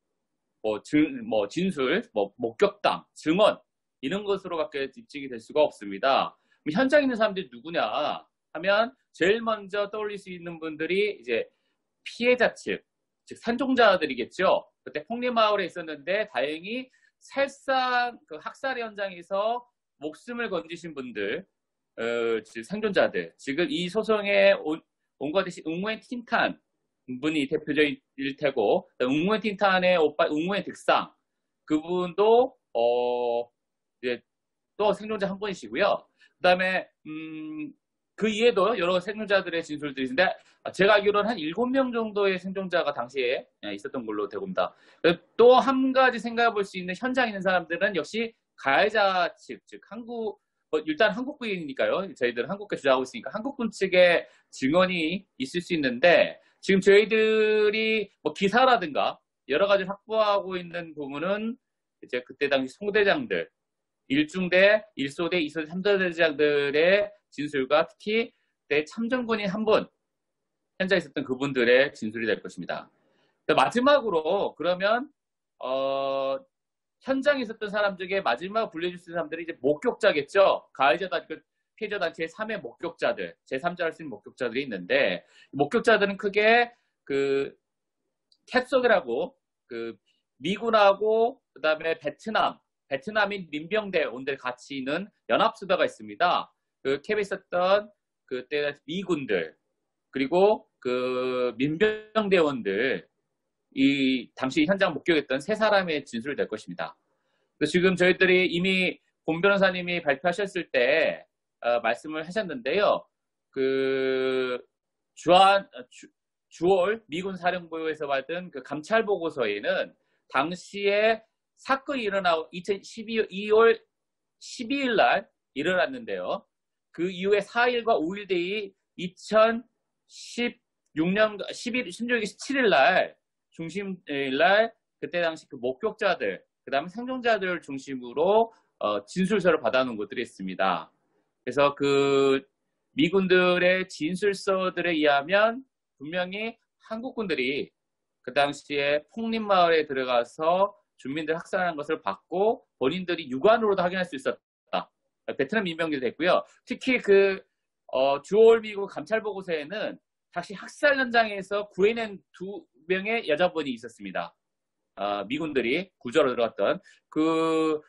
목격담, 증언, 이런 것으로밖에 입증이 될 수가 없습니다. 현장에 있는 사람들이 누구냐 하면 제일 먼저 떠올릴 수 있는 분들이 이제 피해자 측, 즉 생존자들이겠죠. 그때 폭리마을에 있었는데 다행히 학살 현장에서 목숨을 건지신 분들, 즉 생존자들. 지금 이 소송에 온 것 같이 응우엔 틴탄 분이 대표적일 테고, 응우엔 틴탄의 오빠 응우엔 득상 그분도 이제 또 생존자 한 분이시고요. 그 다음에 그 이외에도 여러 생존자들의 진술들이 있는데 제가 알기로는 한 7명 정도의 생존자가 당시에 있었던 걸로 되고 있습니다. 또 한 가지 생각해 볼 수 있는 현장에 있는 사람들은 역시 가해자 측, 즉 일단 한국군이니까요. 저희들은 한국에 주장하고 있으니까 한국군 측의 증언이 있을 수 있는데 지금 저희들이 기사라든가 여러 가지 확보하고 있는 부분은 이제 그때 당시 송대장들, 1중대, 1소대, 2소대, 3소대장들의 진술과 특히 내 참전군인 한 분, 현장에 있었던 그분들의 진술이 될 것입니다. 마지막으로 그러면 현장에 있었던 사람 중에 마지막 불려줄 수 있는 사람들이 이제 목격자겠죠. 가해자 피해자 단체의 3의 목격자들, 제3자를 쓴 목격자들이 있는데 목격자들은 크게 그 캡속이라고 그 미군하고 그다음에 베트남인 민병대원들 같이 있는 연합수다가 있습니다. 그 캡에 있었던 그때 미군들 그리고 그 민병대원들 이 당시 현장 목격했던 세 사람의 진술이 될 것입니다. 지금 저희들이 이미 본 변호사님이 발표하셨을 때 말씀을 하셨는데요. 그 주월 미군 사령부에서 받은 그 감찰 보고서에는 당시에 사건이 일어나고 2월 12일 날 일어났는데요. 그 이후에 4일과 5일 뒤 2016년 17일 날 중심일 날 그때 당시 그 목격자들 그 다음에 생존자들을 중심으로 진술서를 받아놓은 것들이 있습니다. 그래서 그 미군들의 진술서들에 의하면 분명히 한국군들이 그 당시에 폭림마을에 들어가서 주민들 학살하는 것을 받고 본인들이 육안으로도 확인할 수 있었다. 베트남 민병대도 했고요. 특히 그 주월 미국 감찰 보고서에는 당시 학살 현장에서 구해낸 2명의 여자분이 있었습니다. 미군들이 구조로 들어갔던 그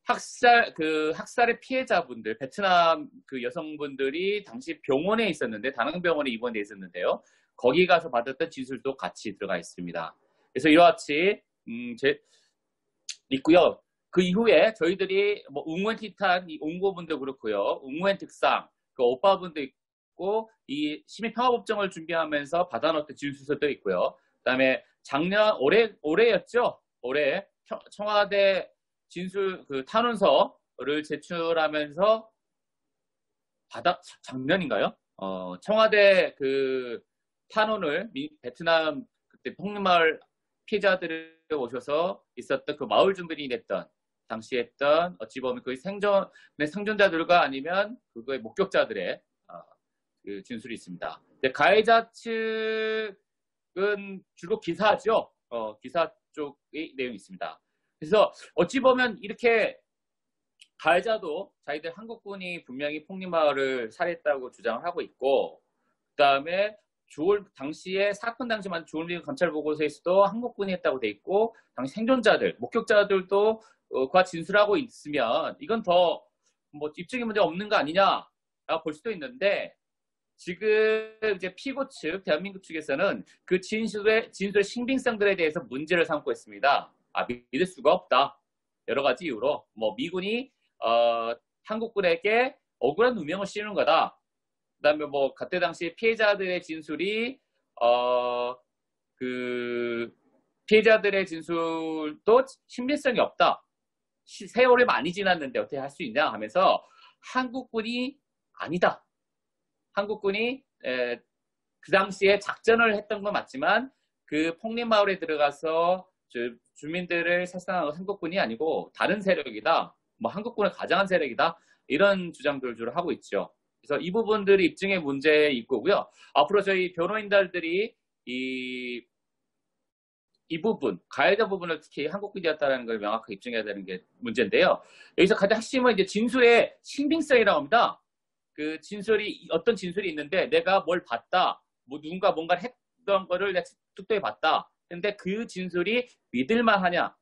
학살의 피해자분들, 베트남 그 여성분들이 당시 병원에 있었는데, 다낭병원에 입원돼 있었는데요. 거기 가서 받았던 진술도 같이 들어가 있습니다. 그래서 이와 같이, 있고요. 그 이후에 저희들이 뭐 웅원 티탄, 이 옹고분도 그렇고요. 웅원 특상, 그 오빠분도 있고, 이 시민평화법정을 준비하면서 받아놓던 진술서도 있고요. 그 다음에 올해였죠? 올해 청와대 진술 그 탄원서를 제출하면서 작년인가요? 청와대 그 탄원을 베트남 그때 폭림마을 피해자들을 오셔서 있었던 그 마을 주민이 냈던 당시에 했던 어찌 보면 그 생존자들과 아니면 그거의 목격자들의 그 진술이 있습니다. 가해자 측은 주로 기사죠. 기사 쪽의 내용이 있습니다. 그래서 어찌 보면 이렇게 가해자도 자기들 한국군이 분명히 폭림마을을 살해했다고 주장을 하고 있고, 그 다음에 당시에 사건 당시만 주얼미군 감찰 보고서에서도 한국군이 했다고 돼 있고, 당시 생존자들, 목격자들도 그와 진술하고 있으면 이건 더 뭐 입증의 문제 없는 거 아니냐라고 볼 수도 있는데, 지금 이제 피고 측, 대한민국 측에서는 그 진술의 신빙성들에 대해서 문제를 삼고 있습니다. 믿을 수가 없다. 여러 가지 이유로 뭐 미군이 한국군에게 억울한 누명을 씌우는 거다. 그다음에 뭐 그때 당시 피해자들의 진술이 그 피해자들의 진술도 신빙성이 없다. 세월이 많이 지났는데 어떻게 할 수 있냐 하면서 한국군이 아니다. 한국군이 그 당시에 작전을 했던 건 맞지만 그 폭림마을에 들어가서 주민들을 살상한 건 한국군이 아니고 다른 세력이다. 뭐 한국군을 가장한 세력이다. 이런 주장들을 주로 하고 있죠. 그래서 이 부분들이 입증의 문제에 있고요. 앞으로 저희 변호인들이 이 부분, 가해자 부분을 특히 한국군이었다는 걸 명확하게 입증해야 되는 게 문제인데요. 여기서 가장 핵심은 이제 진술의 신빙성이라고 합니다. 그 진술이, 어떤 진술이 있는데 내가 뭘 봤다, 뭐 누군가 뭔가를 했던 거를 내가 특도에 봤다. 근데 그 진술이 믿을만 하냐,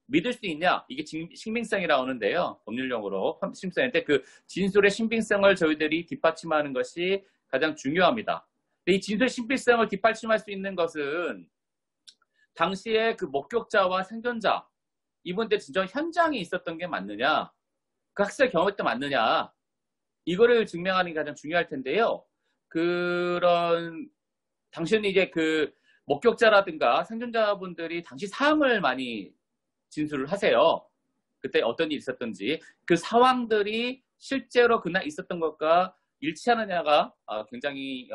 믿을 수 있냐, 이게 신빙성이라고 하는데요. 법률용어로 신빙성인데 그 진술의 신빙성을 저희들이 뒷받침하는 것이 가장 중요합니다. 근데 이 진술의 신빙성을 뒷받침할 수 있는 것은 당시에 그 목격자와 생존자, 이분들 진짜 현장에 있었던 게 맞느냐, 그 학살 경험했던 맞느냐, 이거를 증명하는 게 가장 중요할 텐데요. 당시에는 이제 그 목격자라든가 생존자분들이 당시 상황을 많이 진술을 하세요. 그때 어떤 일이 있었던지. 그 상황들이 실제로 그날 있었던 것과 일치하느냐가 굉장히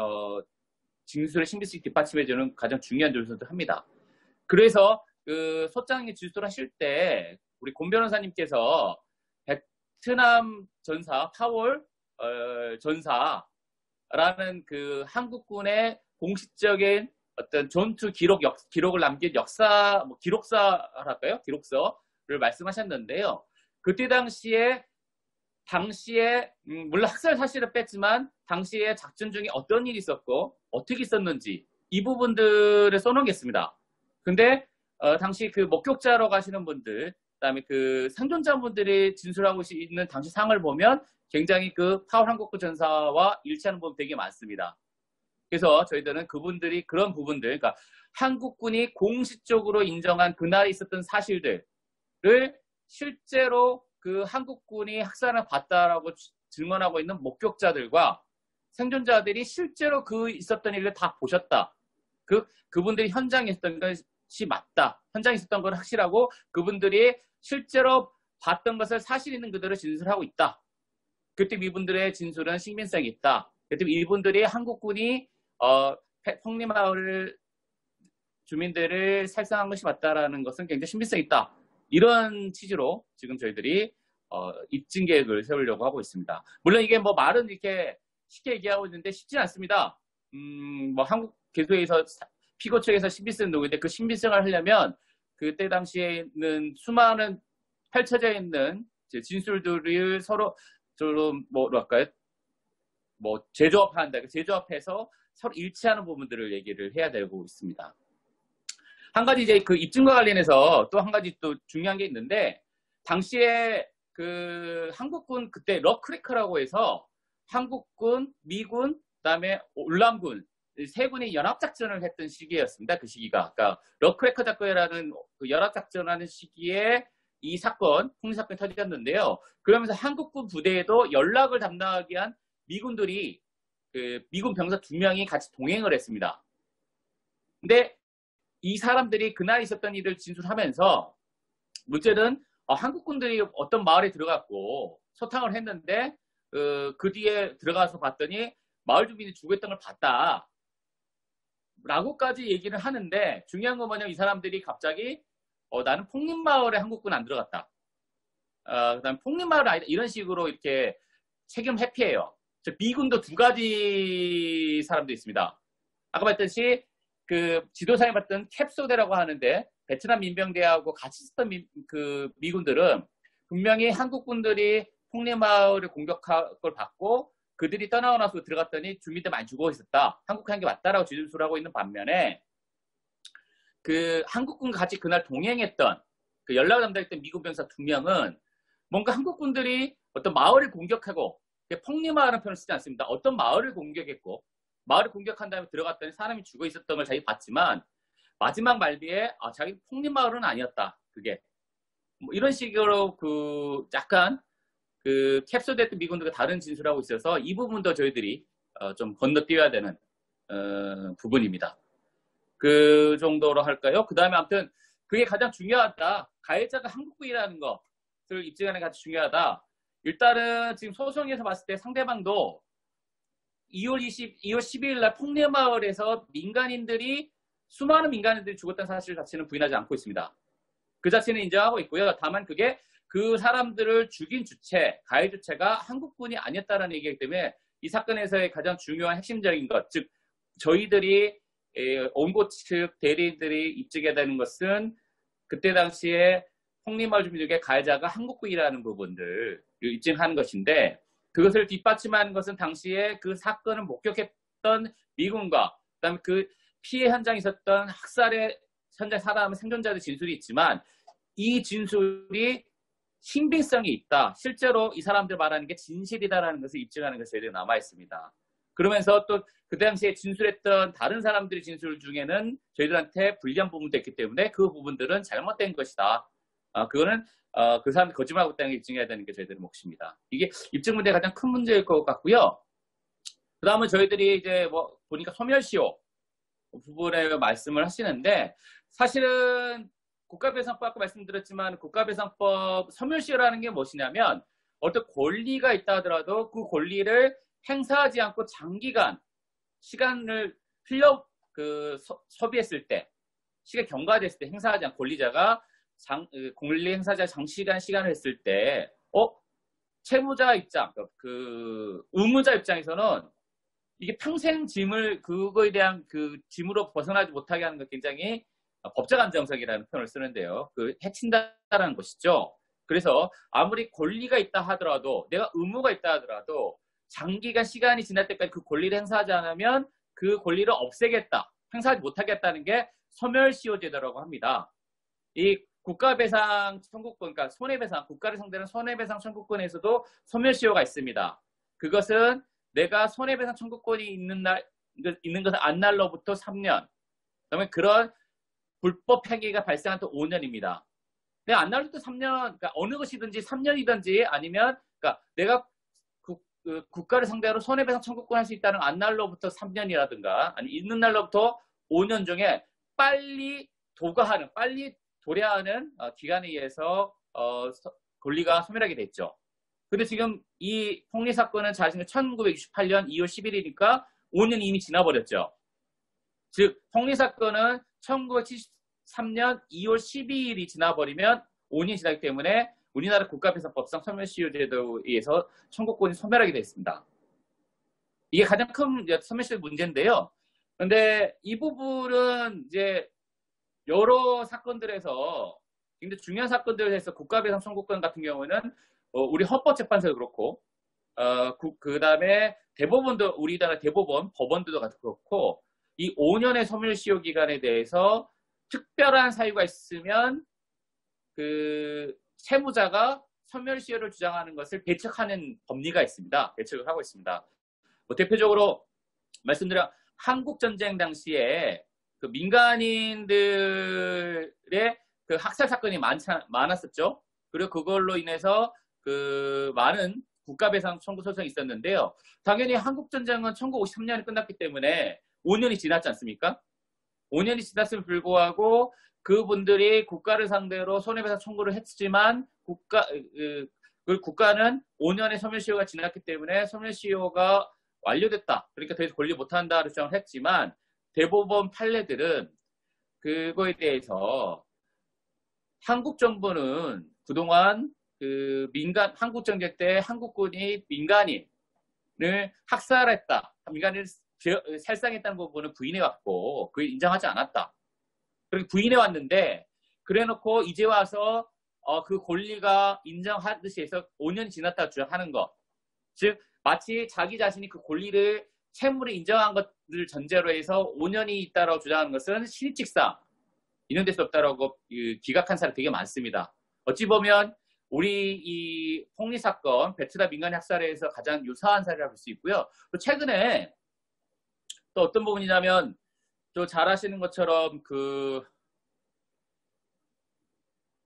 진술의 신빙성을 뒷받침해주는 가장 중요한 요소도 합니다. 그래서 그 소장이 진술하실 때 우리 권 변호사님께서 베트남 전사 파월 전사라는 그 한국군의 공식적인 어떤 전투 기록을 남긴 역사, 뭐 기록사랄까요? 기록서를 말씀하셨는데요. 그때 당시에 물론 학살 사실을 뺐지만 당시에 작전 중에 어떤 일이 있었고 어떻게 있었는지 이 부분들을 써놓겠습니다. 근데 당시 그 목격자로 가시는 분들, 그다음에 그 생존자분들이 진술하고 있는 당시 상황을 보면 굉장히 그 파월 한국군 전사와 일치하는 부분 되게 많습니다. 그래서 저희들은 그런 부분들, 그러니까 한국군이 공식적으로 인정한 그날에 있었던 사실들을 실제로 그 한국군이 학살을 봤다라고 증언하고 있는 목격자들과 생존자들이 실제로 있었던 일을 다 보셨다. 그분들이 현장에 있었던 것이 맞다. 현장에 있었던 건 확실하고 그분들이 실제로 봤던 것을 사실 있는 그대로 진술하고 있다. 그때 이분들의 진술은 신빙성이 있다. 그때 이분들이 한국군이 폭리마을 주민들을 살상한 것이 맞다라는 것은 굉장히 신빙성이 있다. 이런 취지로 지금 저희들이 입증 계획을 세우려고 하고 있습니다. 물론 이게 뭐 말은 이렇게 쉽게 얘기하고 있는데 쉽지 않습니다. 뭐 한국 개소에서 피고 측에서 신빙성 누구인데 그 신빙성을 하려면 그때 당시에는 수많은 펼쳐져 있는 진술들을 서로 좀 뭐랄까요? 뭐 재조합한다. 재조합해서 서로 일치하는 부분들을 얘기를 해야 되고 있습니다. 한 가지 이제 그 입증과 관련해서 또 한 가지 또 중요한 게 있는데 당시에 그 한국군 그때 럭크래커라고 해서 한국군, 미군, 그다음에 올람군 세 군이 연합작전을 했던 시기였습니다. 그 시기가. 그러니까 럭크래커 작전이라는 그 연합작전하는 시기에 이 사건, 폭리사건이 터졌는데요. 그러면서 한국군 부대에도 연락을 담당하기 위한 미군들이 그 미군 병사 2명이 같이 동행을 했습니다. 근데 이 사람들이 그날 있었던 일을 진술하면서 문제는 한국군들이 어떤 마을에 들어갔고 소탕을 했는데 그 뒤에 들어가서 봤더니 마을 주민이 죽어있던 걸 봤다. 라고까지 얘기를 하는데 중요한 건 뭐냐면 이 사람들이 갑자기 나는 폭림마을에 한국군 안 들어갔다. 그다음에 폭림마을 아니다. 이런 식으로 이렇게 책임 회피해요. 미군도 두 가지 사람도 있습니다. 아까 봤듯이 그 지도상에 봤던 캡소대라고 하는데 베트남 민병대하고 같이 있었던 미군들은 분명히 한국군들이 폭림마을을 공격할 걸 받고 그들이 떠나고 나서 들어갔더니 주민들 많이 죽어 있었다. 한국한 게 맞다라고 진술을 하고 있는 반면에 그 한국군과 같이 그날 동행했던 그 연락을 담당했던 미군 병사 2명은 뭔가 한국군들이 어떤 마을을 공격하고 폭리마을은 표현을 쓰지 않습니다. 어떤 마을을 공격했고 마을을 공격한 다음에 들어갔더니 사람이 죽어 있었던 걸 자기 봤지만 마지막 말비에 자기 폭리마을은 아니었다. 그게 뭐 이런 식으로 그 약간 그 캡소됐던 미군들과 다른 진술하고 있어서 이 부분도 저희들이 좀 건너뛰어야 되는 부분입니다. 그 정도로 할까요? 그 다음에 아무튼 그게 가장 중요하다. 가해자가 한국군이라는 것을 입증하는 게 가장 중요하다. 일단은 지금 소송에서 봤을 때 상대방도 2월 12일 날 폭리마을에서 수많은 민간인들이 죽었다는 사실 자체는 부인하지 않고 있습니다. 그 자체는 인정하고 있고요. 다만 그게 그 사람들을 죽인 가해 주체가 한국군이 아니었다는 얘기이기 때문에 이 사건에서의 가장 중요한 핵심적인 것, 즉 저희들이 원고 측 대리인들이 입증해야 되는 것은 그때 당시에 폭리마을 주민들에게 가해자가 한국군이라는 부분들을 입증하는 것인데 그것을 뒷받침하는 것은 당시에 그 사건을 목격했던 미군과 그다음에 그 피해 현장에 있었던 학살의 현장 생존자들 진술이 있지만 이 진술이 신빙성이 있다. 실제로 이 사람들 말하는 게 진실이다라는 것을 입증하는 것이 저희들이 남아있습니다. 그러면서 또 그 당시에 진술했던 다른 사람들의 진술 중에는 저희들한테 불리한 부분도 있기 때문에 그 부분들은 잘못된 것이다. 그거는 그 사람이 거짓말하고 있다는 걸 입증해야 되는 게 저희들의 몫입니다. 이게 입증 문제가 가장 큰 문제일 것 같고요. 그 다음은 저희들이 이제 뭐 보니까 소멸시효 부분에 말씀을 하시는데 사실은 국가배상법 아까 말씀드렸지만 국가배상법 소멸시효라는 게 무엇이냐면 어떤 권리가 있다 하더라도 그 권리를 행사하지 않고 장기간 시간을 소비했을 때 시간 경과됐을 때 행사하지 않고 권리자가 권리 행사자 장시간 시간을 했을 때 채무자 입장, 그 의무자 입장에서는 이게 평생 그거에 대한 그 짐으로 벗어나지 못하게 하는 것 굉장히 법적 안정성이라는 표현을 쓰는데요. 해친다라는 것이죠. 그래서 아무리 권리가 있다 하더라도, 내가 의무가 있다 하더라도, 장기간 시간이 지날 때까지 그 권리를 행사하지 않으면 그 권리를 없애겠다, 행사하지 못하겠다는 게 소멸시효제도라고 합니다. 이 국가배상 청구권, 그러니까 손해배상, 국가를 상대로 손해배상 청구권에서도 소멸시효가 있습니다. 그것은 내가 손해배상 청구권이 있는 것은 안 날로부터 3년, 그다음에 그런 불법 행위가 발생한 또 5년입니다. 내가 안 날로부터 3년, 그러니까 어느 것이든지 3년이든지 아니면, 그러니까 내가 국가를 상대로 손해배상 청구권 할 수 있다는 안 날로부터 3년이라든가, 아니 있는 날로부터 5년 중에 빨리 도래하는 기간에 의해서 권리가 소멸하게 됐죠. 근데 지금 이 폭리 사건은 자신의 1968년 2월 11일이니까 5년이 이미 지나버렸죠. 즉 폭리 사건은 1973년 2월 12일이 지나버리면 5년이 지나기 때문에 우리나라 국가배상법상 소멸시효제도에 의해서 청구권이 소멸하게 됐습니다. 이게 가장 큰 소멸시효 문제인데요. 그런데 이 부분은 이제 여러 사건들에서 굉장히 중요한 사건들에서 국가배상 청구권 같은 경우는 우리 헌법재판소도 그렇고 그 다음에 대법원도, 우리나라 대법원, 법원들도 그렇고 이 5년의 소멸시효 기간에 대해서 특별한 사유가 있으면 그 채무자가 소멸시효를 주장하는 것을 배척하는 법리가 있습니다. 배척을 하고 있습니다. 대표적으로 말씀드려 한국전쟁 당시에 그 민간인들의 그 학살 사건이 많았었죠. 그리고 그걸로 인해서 그 많은 국가배상 청구 소송이 있었는데요. 당연히 한국전쟁은 1953년에 끝났기 때문에 5년이 지났지 않습니까? 5년이 지났음에 불구하고 그분들이 국가를 상대로 손해배상 청구를 했지만 국가는 5년의 소멸시효가 지났기 때문에 소멸시효가 완료됐다. 그러니까 더 이상 권리 못한다를 주장을 했지만 대법원 판례들은 그거에 대해서 한국 정부는 그동안 한국전쟁 때 한국군이 민간인을 학살했다. 민간인을 살상했다는 부분은 부인해왔고, 그걸 인정하지 않았다. 그렇게 부인해왔는데, 그래 놓고 이제 와서 그 권리가 인정하듯이 해서 5년이 지났다고 주장하는 것. 즉, 마치 자기 자신이 그 권리를 채무를 인정한 것을 전제로 해서 5년이 있다고 주장하는 것은 실직상 인용될 수 없다라고 기각한 사람이 되게 많습니다. 어찌 보면 우리 이 폭리 사건, 베트남 민간 학살에서 가장 유사한 사례라고 볼 수 있고요. 또 최근에 또 어떤 부분이냐면 또 잘 아시는 것처럼 그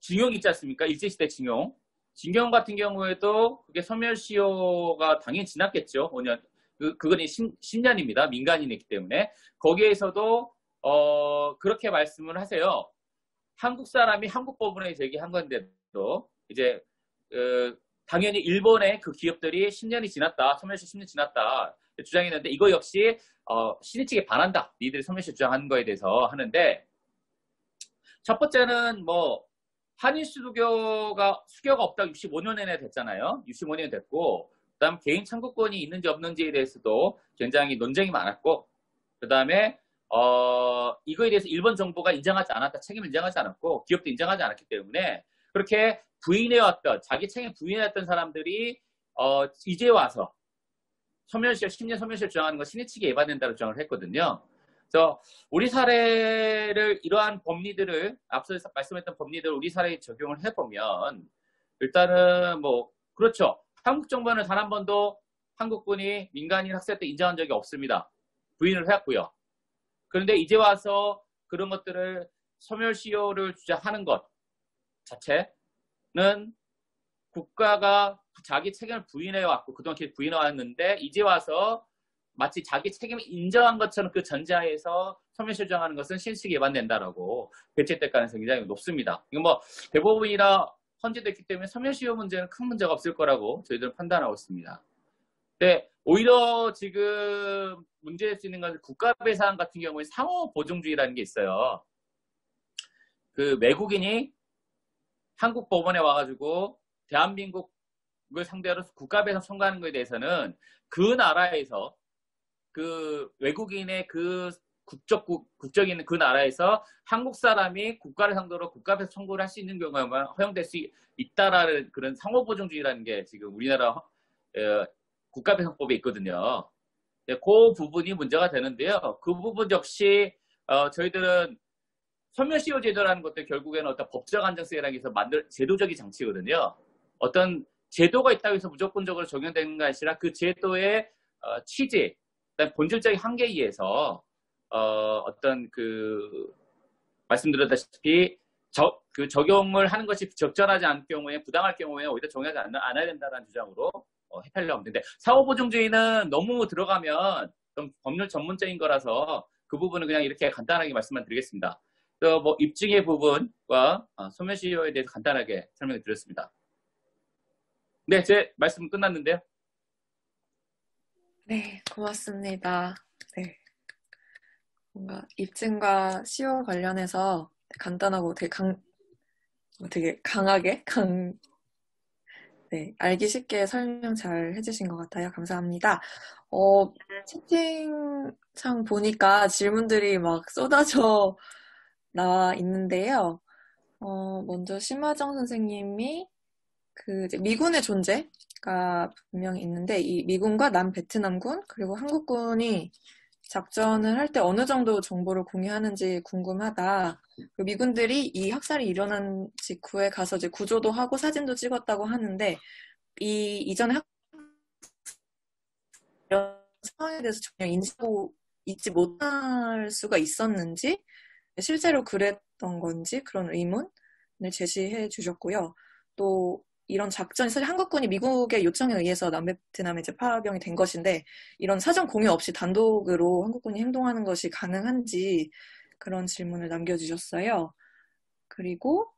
징용 있지 않습니까? 일제시대 징용. 징용 같은 경우에도 그게 소멸시효가 당연히 지났겠죠. 5년. 그건 10년입니다. 민간인이기 때문에. 거기에서도 그렇게 말씀을 하세요. 한국 사람이 한국 법원에 제기한 건데도 이제 당연히 일본의 그 기업들이 10년이 지났다. 소멸시효 10년 지났다. 주장했는데 이거 역시 신의측에 반한다. 니들이 소멸시효 주장한 거에 대해서 하는데 첫 번째는 뭐 한일 수교가 없다고 65년에 됐잖아요. 65년이 됐고 그다음 개인 청구권이 있는지 없는지에 대해서도 굉장히 논쟁이 많았고 그다음에 이거에 대해서 일본 정부가 인정하지 않았다. 책임을 인정하지 않았고 기업도 인정하지 않았기 때문에 그렇게 부인해왔던 자기 책임을 부인해왔던 사람들이 이제 와서 소멸시효 10년 소멸시효 주장하는 건 신의측에 예반된다고 주장을 했거든요. 그래서 우리 사례를 이러한 법리들을 앞서 말씀했던 법리들을 우리 사례에 적용을 해보면 일단은 뭐 그렇죠. 한국 정부는 단 한 번도 한국군이 민간인 학살 때 인정한 적이 없습니다. 부인을 했고요. 그런데 이제 와서 그런 것들을 소멸시효를 주장하는 것 자체는 국가가 자기 책임을 부인해왔고 그동안 계속 부인해왔는데 이제 와서 마치 자기 책임을 인정한 것처럼 그 전제하에서 소멸시효 주장하는 것은 신의측에 예반된다라고 배치될 가능성이 굉장히 높습니다. 이건 뭐 대법원이나 헌재됐기 때문에 소멸시효 문제는 큰 문제가 없을 거라고 저희들은 판단하고 있습니다. 근데 오히려 지금 문제될 수 있는 것은 국가배상 같은 경우에 상호보증주의라는 게 있어요. 그 외국인이 한국 법원에 와가지고 대한민국을 상대로 국가배상 청구하는 것에 대해서는 그 나라에서 그 외국인의 그 국적이 있는 그 나라에서 한국 사람이 국가를 상대로 국가에서 청구를 할 수 있는 경우만 허용될 수 있다라는 그런 상호보증주의라는 게 지금 우리나라 국가배상법에 있거든요. 그 부분이 문제가 되는데요. 그 부분 역시 저희들은 소멸시효 제도라는 것도 결국에는 어떤 법적 안정성이라는 게 만들 제도적인 장치거든요. 어떤 제도가 있다고 해서 무조건적으로 적용되는 게 아니라 그 제도의 취지, 본질적인 한계에 의해서 어떤 그 말씀드렸다시피 그 적용을 하는 것이 적절하지 않을 경우에 부당할 경우에 오히려 적용하지 않아야 된다는 주장으로 헷갈려 하는데 사후보증주의는 너무 들어가면 좀 법률 전문적인 거라서 그 부분은 그냥 이렇게 간단하게 말씀만 드리겠습니다. 뭐 입증의 부분과 소멸시효에 대해서 간단하게 설명을 드렸습니다. 네, 제 말씀 끝났는데요. 네, 고맙습니다. 네. 뭔가 입증과 시효 관련해서 간단하고 되게 강하게 네, 알기 쉽게 설명 잘 해주신 것 같아요. 감사합니다. 채팅창 보니까 질문들이 막 쏟아져 나와 있는데요. 먼저 심화정 선생님이 그 이제 미군의 존재가 분명히 있는데 이 미군과 남베트남군 그리고 한국군이 작전을 할 때 어느 정도 정보를 공유하는지 궁금하다. 미군들이 이 학살이 일어난 직후에 가서 이제 구조도 하고 사진도 찍었다고 하는데 이전에 이런 상황에 대해서 전혀 인지하고 있지 못할 수가 있었는지 실제로 그랬던 건지 그런 의문을 제시해 주셨고요. 또 이런 작전이 사실 한국군이 미국의 요청에 의해서 남베트남에 이제 파병이 된 것인데 이런 사전 공유 없이 단독으로 한국군이 행동하는 것이 가능한지 그런 질문을 남겨주셨어요. 그리고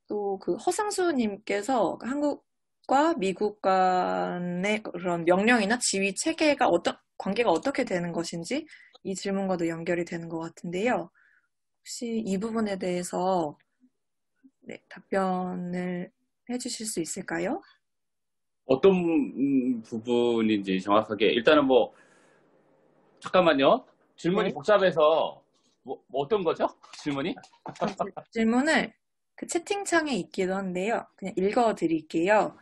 또 그 허상수님께서 한국과 미국 간의 그런 명령이나 지휘 체계가 관계가 어떻게 되는 것인지 이 질문과도 연결이 되는 것 같은데요. 혹시 이 부분에 대해서 답변을 해주실 수 있을까요? 어떤 부분인지 정확하게 일단은 뭐 잠깐만요. 질문이 네. 복잡해서 뭐 어떤 거죠? 질문이? 질문을 그 채팅창에 있기도 한데요. 그냥 읽어드릴게요.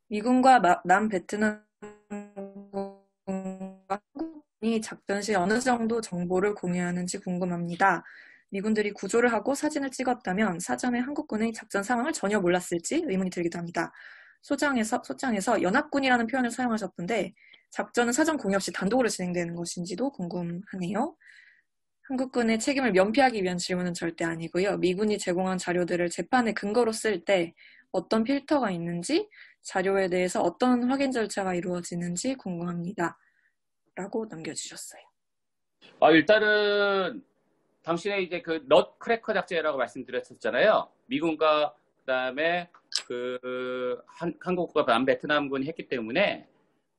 미군과 남베트남 한국군이 작전 시 어느 정도 정보를 공유하는지 궁금합니다. 미군들이 구조를 하고 사진을 찍었다면 사전에 한국군의 작전 상황을 전혀 몰랐을지 의문이 들기도 합니다. 소장에서 연합군이라는 표현을 사용하셨던데 작전은 사전 공유 없이 단독으로 진행되는 것인지도 궁금하네요. 한국군의 책임을 면피하기 위한 질문은 절대 아니고요. 미군이 제공한 자료들을 재판의 근거로 쓸 때 어떤 필터가 있는지 자료에 대해서 어떤 확인 절차가 이루어지는지 궁금합니다. 라고 남겨주셨어요. 일단은 당신의 이제 그 넛크래커 작전이라고 말씀드렸었잖아요. 미군과 그다음에 그 한국과 남베트남군이 했기 때문에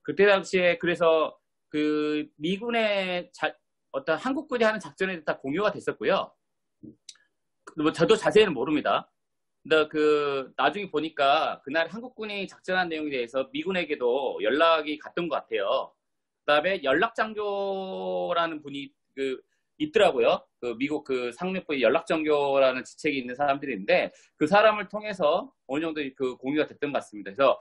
그때 당시에 그래서 그 미군의 어떤 한국군이 하는 작전에 다 공유가 됐었고요. 뭐 저도 자세히는 모릅니다. 근데 그 나중에 보니까 그날 한국군이 작전한 내용에 대해서 미군에게도 연락이 갔던 것 같아요. 그다음에 연락장교라는 분이 있더라고요. 그 미국 그 상륙부의 연락장교라는 직책이 있는 사람들이 있는데 그 사람을 통해서 어느 정도 그 공유가 됐던 것 같습니다. 그래서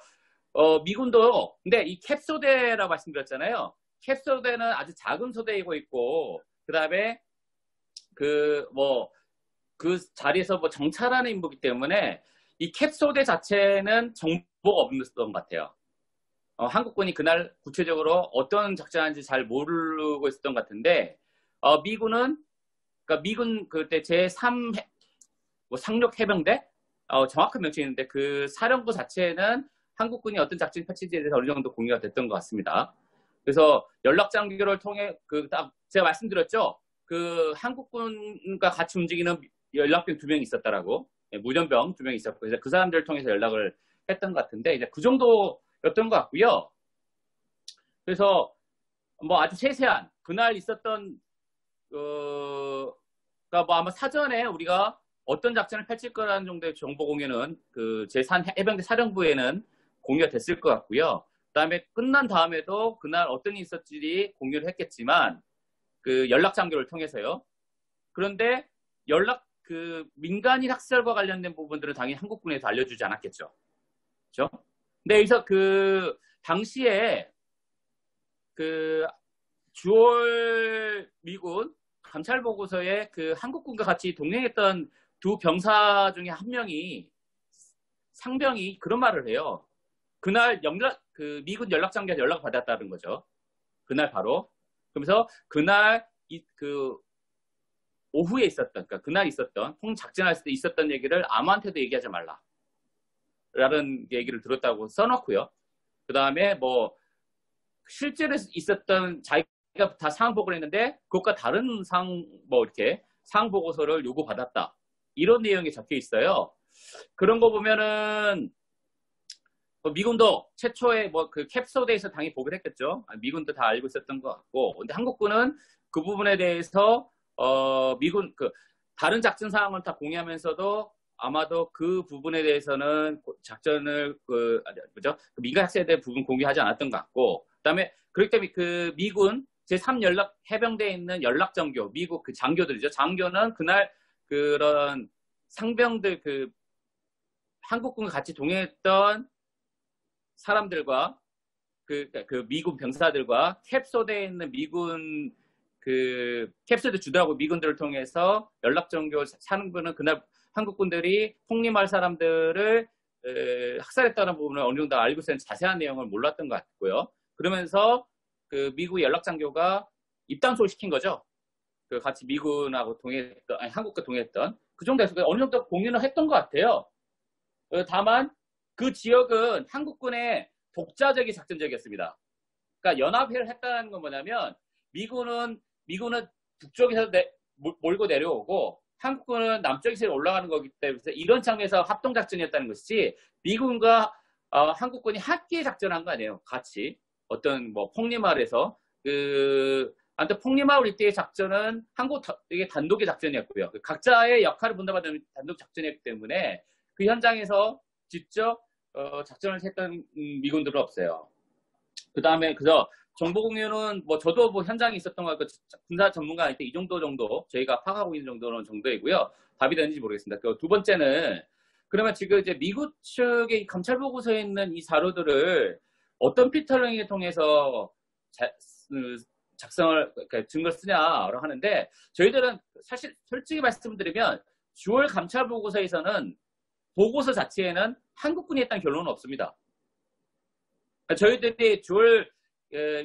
미군도 근데 이 캡소대라고 말씀드렸잖아요. 캡소대는 아주 작은 소대이고 있고 그다음에 그 자리에서 뭐 정찰하는 임무이기 때문에 이 캡소대 자체는 정보가 없었던 것 같아요. 한국군이 그날 구체적으로 어떤 작전하는지 잘 모르고 있었던 것 같은데 미군은 그러니까 미군 그때 제3 상륙 해병대 정확한 명칭이 있는데 그 사령부 자체는 한국군이 어떤 작전이 펼치지에 대해서 어느 정도 공유가 됐던 것 같습니다. 그래서 연락 장교를 통해 제가 말씀드렸죠. 그 한국군과 같이 움직이는 연락병 2명이 있었다라고 무전병 2명이 있었고 그래서 그 사람들을 통해서 연락을 했던 것 같은데 이제 그 정도였던 것 같고요. 그래서 뭐 아주 세세한 그날 있었던 그러니까 뭐 아마 사전에 우리가 어떤 작전을 펼칠 거라는 정도의 정보 공유는 그 제3 해병대 사령부에는 공유가 됐을 것 같고요. 그다음에 끝난 다음에도 그날 어떤 일이 있었지 공유를 했겠지만 그 연락 장교를 통해서요. 그런데 민간인 학살과 관련된 부분들은 당연히 한국군에서 알려주지 않았겠죠. 그렇죠? 근데 여기서 그 당시에 그 주월 미군 감찰 보고서에 그 한국군과 같이 동행했던 두 병사 중에 한 명이 상병이 그런 말을 해요. 그날 그 미군 연락장교에서 연락을 받았다는 거죠. 그날 바로. 그러면서 그날 그 오후에 있었던, 그러니까 그날 있었던 작전할 때 있었던 얘기를 아무한테도 얘기하지 말라. 라는 얘기를 들었다고 써놓고요. 그 다음에 뭐 실제로 있었던 자기가 다 상황 보고를 했는데 그것과 다른 이렇게 상황 보고서를 요구받았다. 이런 내용이 적혀 있어요. 그런 거 보면은 미군도 최초에 그 캡소대에서 당연히 보기로 했겠죠. 미군도 다 알고 있었던 것 같고, 근데 한국군은 그 부분에 대해서 미군 다른 작전 상황을 다 공유하면서도 아마도 그 부분에 대해서는 작전을 민간 학생에 대한 부분 공유하지 않았던 것 같고, 그다음에 그렇기 때문에 그 미군 제3연락 해병대에 있는 연락장교 미국 그 장교들이죠. 장교는 그날 그런 상병들 한국군과 같이 동행했던 사람들과 그 미군 병사들과 캡소대에 있는 미군 캡소대 주도하고 미군들을 통해서 연락장교 사는 분은 그날 한국군들이 폭림할 사람들을 학살했다는 부분을 어느 정도 알고 있었는 자세한 내용을 몰랐던 것 같고요. 그러면서 그 미국 연락장교가 입단속을 시킨 거죠. 그 같이 미군하고 한국과 동행했던 그 정도에서 어느 정도 공유를 했던 것 같아요. 다만 그 지역은 한국군의 독자적인 작전적이었습니다. 그러니까 연합회를 했다는 건 뭐냐면 미군은 북쪽에서 몰고 내려오고 한국군은 남쪽에서 올라가는 거기 때문에 이런 장면에서 합동작전이었다는 것이지 미군과 한국군이 함께 작전한 거 아니에요. 같이 어떤 폭리마을에서 아무튼 폭리마을 일대의 작전은 이게 단독의 작전이었고요. 각자의 역할을 분담하는 단독 작전이었기 때문에 그 현장에서 직접 작전을 했던 미군들은 없어요. 그 다음에 그래서 정보 공유는 저도 현장에 있었던 거 군사 전문가 아닐 때 이 정도 저희가 파악하고 있는 정도이고요. 답이 되는지 모르겠습니다. 두 번째는 그러면 지금 이제 미국 측의 감찰 보고서에 있는 이 자료들을 어떤 필터링을 통해서 증거를 쓰냐라고 하는데 저희들은 사실 솔직히 말씀드리면 6월 감찰 보고서에서는 보고서 자체에는 한국군이 했다는 결론은 없습니다. 저희들이 6월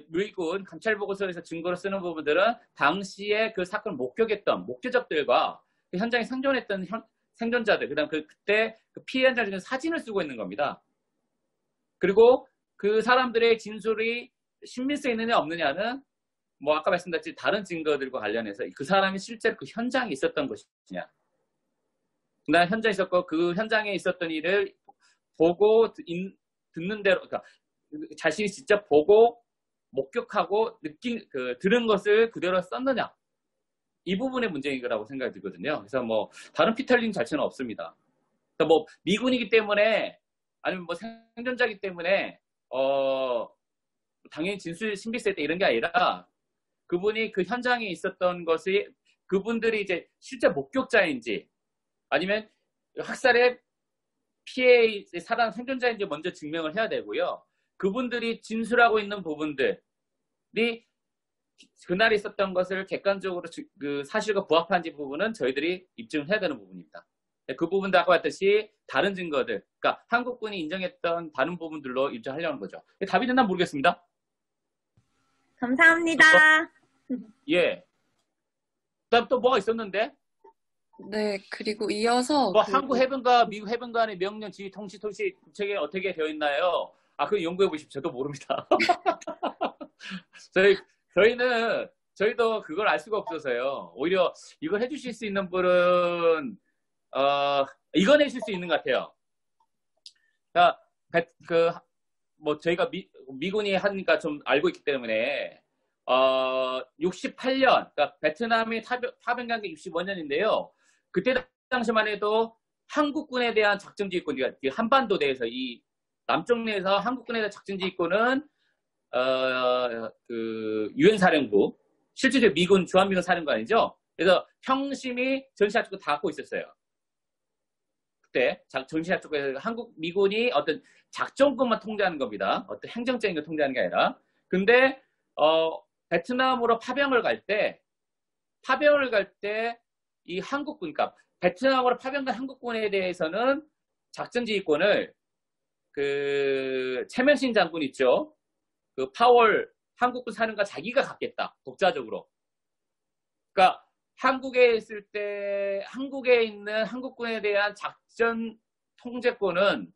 미군 감찰 보고서에서 증거를 쓰는 부분들은 당시에 그 사건을 목격했던 목격자들과 그 현장에 생존했던 생존자들, 그다음 그때 그 피해 현장 중에 사진을 쓰고 있는 겁니다. 그리고 그 사람들의 진술이 신빙성 있느냐 없느냐는 아까 말씀드렸듯이 다른 증거들과 관련해서 그 사람이 실제로 그 현장에 있었던 것이냐, 그다음 현장에 있었고 그 현장에 있었던 일을 보고 듣는 대로, 그러니까 자신이 직접 보고 목격하고 들은 것을 그대로 썼느냐, 이 부분의 문제인 거라고 생각이 들거든요. 그래서 다른 피털링 자체는 없습니다. 그러니까 미군이기 때문에 아니면 생존자이기 때문에 당연히 진술 신빙성 있다 이런 게 아니라 그분이 그 현장에 있었던 것이 그분들이 이제 실제 목격자인지 아니면 학살의 피해에 살아난 생존자인지 먼저 증명을 해야 되고요. 그분들이 진술하고 있는 부분들이 그날 있었던 것을 객관적으로 그 사실과 부합한지 부분은 저희들이 입증을 해야 되는 부분입니다. 그 부분도 아까 봤듯이 다른 증거들, 그러니까 한국군이 인정했던 다른 부분들로 입증하려는 거죠. 답이 됐나 모르겠습니다. 감사합니다. 예. 그다음 또 뭐가 있었는데? 네, 그리고 이어서 한국 해병과 미국 해병관의 명령, 지휘, 통치 구체계 어떻게 되어 있나요? 그거 연구해 보십시오. 저도 모릅니다. 저희도 그걸 알 수가 없어서요. 오히려 이걸 해주실 수 있는 분은 이건 해줄 수 있는 것 같아요. 그러니까 저희가 미군이 하니까 좀 알고 있기 때문에 68년, 그러니까 베트남의 파병 관계 65년인데요. 그때 당시만 해도 한국군에 대한 작전지휘권, 한반도 내에서 이 남쪽 내에서 한국군의 작전지휘권은 그 유엔 사령부, 실질적으로 미군 주한미군 사령관이죠. 그래서 형심이 전시학 쪽을 다 갖고 있었어요. 그때 전시학 쪽에서 한국 미군이 어떤 작전권만 통제하는 겁니다. 어떤 행정적인 걸 통제하는 게 아니라. 근데 베트남으로 파병을 갈 때 이 한국군, 그러니까 베트남으로 파병간 한국군에 대해서는 작전지휘권을 그 최면신 장군 있죠. 그 파월 한국군 사령관 자기가 갖겠다. 독자적으로. 그러니까 한국에 있을 때 한국에 있는 한국군에 대한 작전 통제권은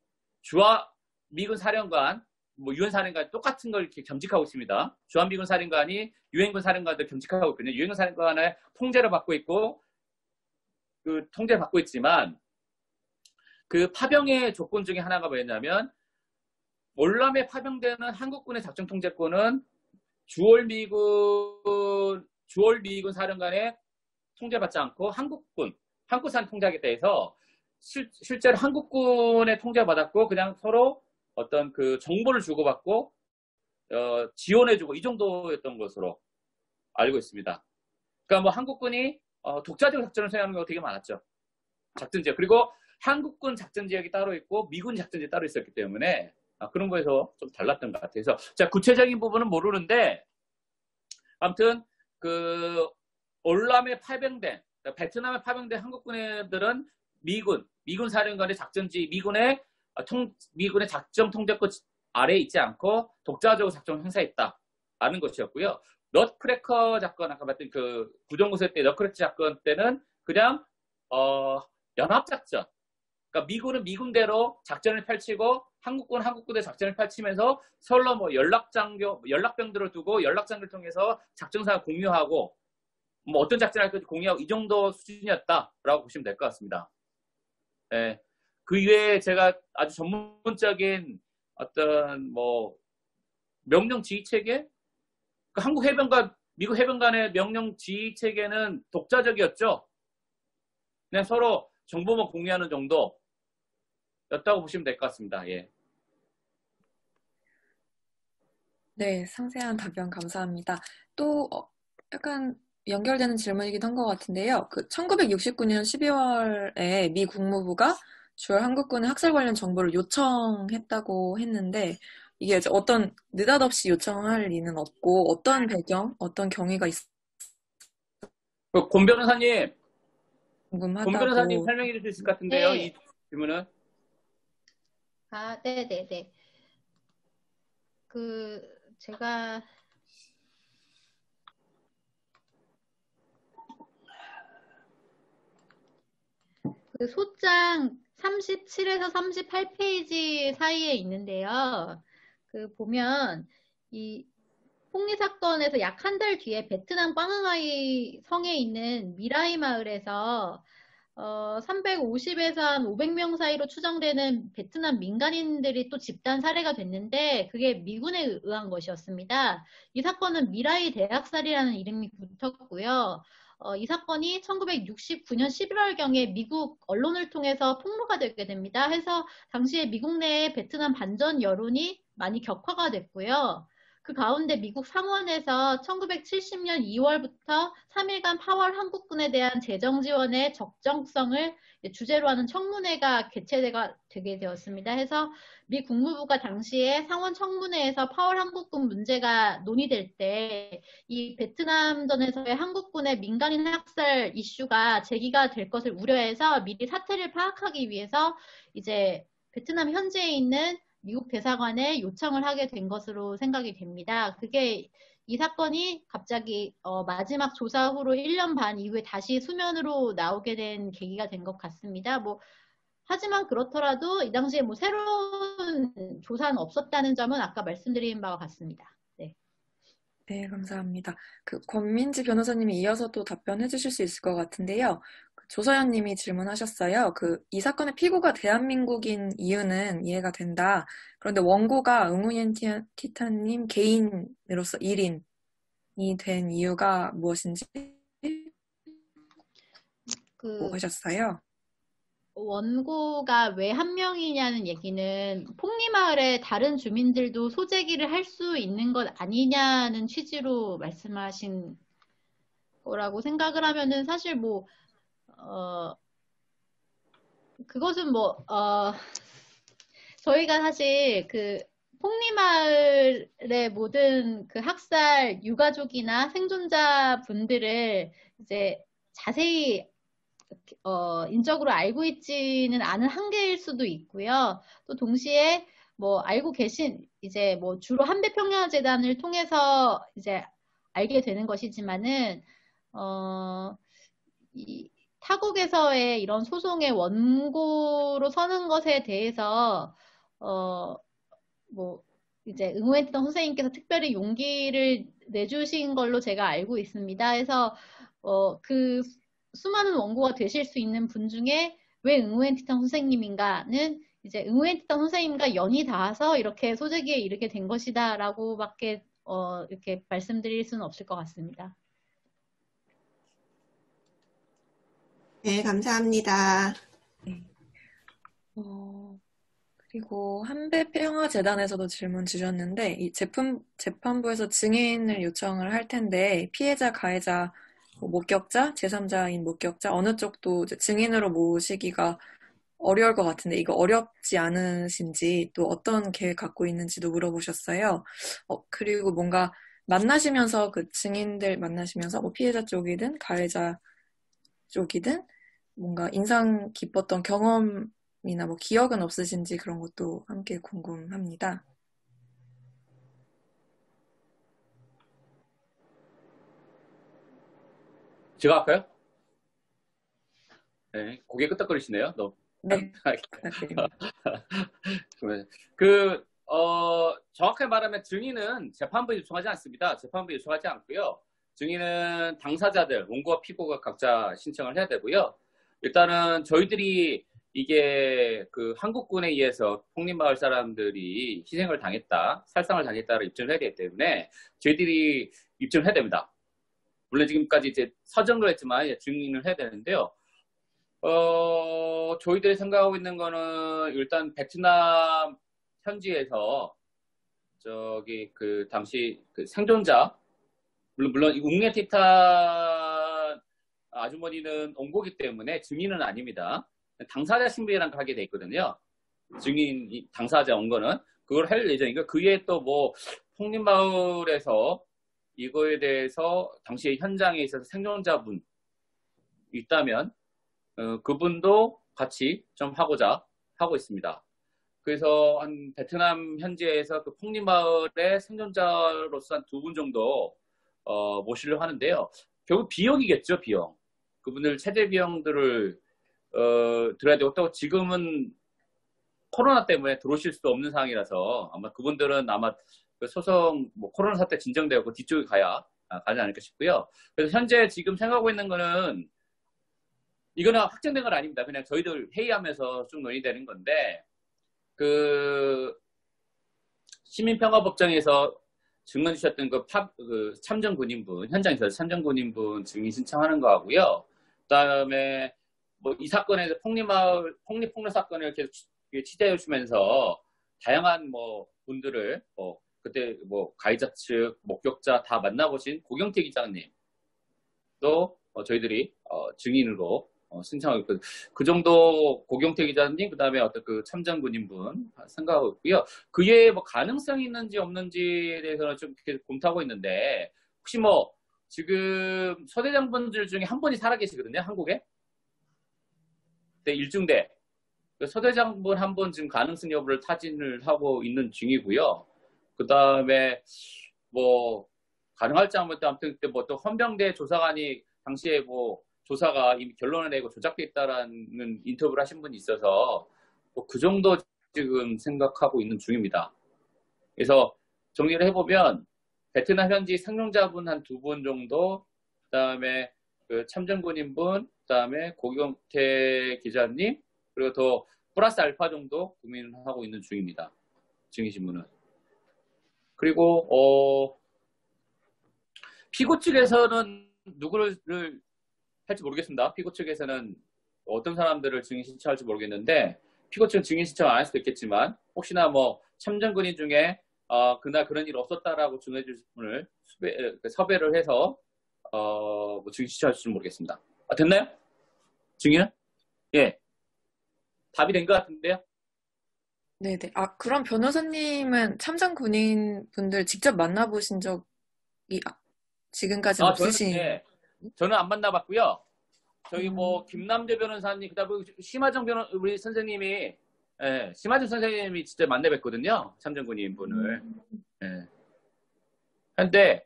미군 사령관, 뭐 유엔 사령관 똑같은 걸 이렇게 겸직하고 있습니다. 주한미군 사령관이 유엔군 사령관들 겸직하고 있거든요. 유엔군 사령관의 통제를 받고 있고 그 통제를 받고 있지만 그 파병의 조건 중에 하나가 뭐였냐면 월남에 파병되는 한국군의 작전 통제권은 주월 미군 사령관의 통제받지 않고 한국산 통제하겠다 해서 실제로 한국군의 통제받았고 그냥 서로 어떤 그 정보를 주고받고 지원해주고 이 정도였던 것으로 알고 있습니다. 그러니까 뭐 한국군이 독자적 작전을 수행하는 경우가 되게 많았죠. 작전지역. 그리고 한국군 작전지역이 따로 있고 미군 작전지역이 따로 있었기 때문에 그런 거에서 좀 달랐던 것 같아요. 그래서 자, 구체적인 부분은 모르는데 아무튼 그 월남에 파병된 베트남에 파병된 한국군 애들은 미군 사령관의 작전지 미군의 작전 통제권 아래에 있지 않고 독자적으로 작전 행사했다라는 것이었고요. 넛크래커 사건 아까 봤던 그 구정구세 때 넛크래커 사건 때는 그냥 연합작전. 그러니까 미군은 미군대로 작전을 펼치고 한국군은 한국군대 작전을 펼치면서 서로 뭐 연락병들을 두고 연락장을 통해서 작전사를 공유하고 뭐 어떤 작전을 할 건지 공유하고 이 정도 수준이었다라고 보시면 될 것 같습니다. 네. 그 이외에 제가 아주 전문적인 어떤 뭐 명령 지휘 체계, 그 한국 해병관, 미국 해병관의 명령 지휘 체계는 독자적이었죠. 그냥 서로 정보만 공유하는 정도였다고 보시면 될 것 같습니다. 예. 네, 상세한 답변 감사합니다. 또 약간 연결되는 질문이기도 한 것 같은데요. 그 1969년 12월에 미 국무부가 주월 한국군의 학살 관련 정보를 요청했다고 했는데 이게 이제 어떤 느닷없이 요청할 리는 없고 어떤 배경, 어떤 경위가 권 변호사님 궁금하다고. 설명해 주실 수 있을 것 같은데요. 네. 이 질문은. 네네네. 제가 그 소장 37에서 38페이지 사이에 있는데요. 보면 이 폭리 사건에서 약 한 달 뒤에 베트남 꽝흥아이 성에 있는 미라이 마을에서 350에서 한 500명 사이로 추정되는 베트남 민간인들이 또 집단 살해가 됐는데 그게 미군에 의한 것이었습니다. 이 사건은 미라이 대학살이라는 이름이 붙었고요. 이 사건이 1969년 11월경에 미국 언론을 통해서 폭로가 되게 됩니다. 해서 당시에 미국 내에 베트남 반전 여론이 많이 격화가 됐고요. 그 가운데 미국 상원에서 1970년 2월부터 3일간 파월 한국군에 대한 재정 지원의 적정성을 주제로 하는 청문회가 개최되게 되었습니다. 해서 미 국무부가 당시에 상원 청문회에서 파월 한국군 문제가 논의될 때 이 베트남전에서의 한국군의 민간인 학살 이슈가 제기가 될 것을 우려해서 미리 사태를 파악하기 위해서 이제 베트남 현지에 있는 미국 대사관에 요청을 하게 된 것으로 생각이 됩니다. 그게 이 사건이 갑자기 마지막 조사 후로 1년 반 이후에 다시 수면으로 나오게 된 계기가 된 것 같습니다. 하지만 그렇더라도 이 당시에 새로운 조사는 없었다는 점은 아까 말씀드린 바와 같습니다. 네. 네, 감사합니다. 권민지 변호사님이 이어서 또 답변해 주실 수 있을 것 같은데요. 조서연 님이 질문하셨어요. 이 사건의 피고가 대한민국인 이유는 이해가 된다. 그런데 원고가 응우옌 티타님 개인으로서 1인이 된 이유가 무엇인지 하셨어요. 원고가 왜 한 명이냐는 얘기는 폭리마을의 다른 주민들도 소재기를 할 수 있는 것 아니냐는 취지로 말씀하신 거라고 생각을 하면은 사실 뭐, 그것은 뭐, 저희가 사실 그 폭리마을의 모든 그 학살 유가족이나 생존자 분들을 이제 자세히 인적으로 알고 있지는 않은 한계일 수도 있고요. 또 동시에 뭐 알고 계신 이제 뭐 주로 한배평야재단을 통해서 이제 알게 되는 것이지만은 이 타국에서의 이런 소송의 원고로 서는 것에 대해서 뭐 이제 응원했던 선생님께서 특별히 용기를 내주신 걸로 제가 알고 있습니다. 그래서 그 수많은 원고가 되실 수 있는 분 중에 왜 응우엔티탕 선생님인가는 이제 응우엔티탕 선생님과 연이 닿아서 이렇게 소재기에 이르게 된 것이다 라고밖에 이렇게 말씀드릴 수는 없을 것 같습니다. 네, 감사합니다. 네. 그리고 한배평화재단에서도 질문 주셨는데, 이 재판부에서 증인을 요청을 할 텐데, 피해자, 가해자, 목격자, 제3자인 목격자, 어느 쪽도 이제 증인으로 모시기가 어려울 것 같은데, 이거 어렵지 않으신지, 또 어떤 계획 갖고 있는지도 물어보셨어요. 그리고 뭔가 만나시면서 그 증인들 만나시면서 뭐 피해자 쪽이든 가해자 쪽이든 뭔가 인상 깊었던 경험이나 뭐 기억은 없으신지 그런 것도 함께 궁금합니다. 제가 할까요? 네, 고개 끄덕거리시네요. 네, 부탁드립니다. 정확하게 말하면 증인은 재판부에 요청하지 않습니다. 재판부에 요청하지 않고요. 증인은 당사자들, 원고와 피고가 각자 신청을 해야 되고요. 일단은 저희들이 이게 그 한국군에 의해서 폭리마을 사람들이 희생을 당했다, 살상을 당했다를 입증을 해야 되기 때문에 저희들이 입증을 해야 됩니다. 물론 지금까지 이제 서정을 했지만 증인을 해야 되는데요. 저희들이 생각하고 있는 거는 일단 베트남 현지에서 그 당시 그 생존자, 물론 웅에티탄 아주머니는 원고기 때문에 증인은 아닙니다. 당사자 신분이라는 걸 하게 돼 있거든요. 증인, 당사자 원고는 그걸 할 예정이고, 그에 또 뭐 폭림마을에서 이거에 대해서 당시 현장에 있어서 생존자분 있다면 그분도 같이 좀 하고자 하고 있습니다. 그래서 한 베트남 현지에서 그 폭리마을의 생존자로서 한 2분 정도 모시려고 하는데요. 결국 비용이겠죠, 비용. 그분들 체제 비용들을 들어야 되고, 또 지금은 코로나 때문에 들어오실 수도 없는 상황이라서 아마 그분들은 아마 그 소송 뭐 코로나 사태 진정되고 뒤쪽에 가지 않을까 싶고요. 그래서 현재 지금 생각하고 있는 거는 이거는 확정된 건 아닙니다. 그냥 저희들 회의하면서 쭉 논의되는 건데, 그 시민평화법정에서 증언 주셨던 그 참전 군인분, 현장에서 참전 군인분 증인 신청하는 거 하고요. 그다음에 뭐 이 사건에서 폭리 사건을 계속 취재해 주시면서 다양한 뭐 분들을 그때 뭐 가해자 측, 목격자 다 만나보신 고경태 기자님도 저희들이 증인으로 신청하고 있고, 그 정도 고경태 기자님, 그 다음에 어떤 그 참전 군인분 생각하고 있고요. 그에 뭐 가능성이 있는지 없는지에 대해서는 좀 계속 검토하고 있는데, 혹시 뭐 지금 서대장분들 중에 한 분이 살아계시거든요, 한국에. 네, 일중대. 서대장분 한 분 지금 가능성 여부를 타진을 하고 있는 중이고요. 그 다음에 뭐 가능할지 안 할지 아무튼 그때 뭐 또 헌병대 조사관이 당시에 뭐 조사가 이미 결론을 내고 조작돼 있다라는 인터뷰를 하신 분이 있어서 뭐 그 정도 지금 생각하고 있는 중입니다. 그래서 정리를 해보면 베트남 현지 생존자분 한 2분 정도, 그 다음에 그 참전군인분, 그 다음에 고경태 기자님, 그리고 더 플러스 알파 정도 고민하고 있는 중입니다. 증인신문은. 그리고 피고 측에서는 누구를 할지 모르겠습니다. 피고 측에서는 어떤 사람들을 증인 신청할지 모르겠는데 피고측은 증인 신청 안 할 수도 있겠지만 혹시나 뭐 참전군인 중에 그날 그런 일 없었다라고 증언해 주실 분을 섭외를 해서 뭐 증인 신청할지 모르겠습니다. 됐나요? 증인은? 예. 답이 된 것 같은데요? 네네. 그럼 변호사님은 참전 군인 분들 직접 만나보신 적이 지금까지는 없으신? 저는 안 만나봤고요. 저희 뭐 김남재 변호사님, 그다음에 심하정 우리 선생님이 심하정 선생님이 진짜 만나뵀거든요. 참전 군인 분을. 근데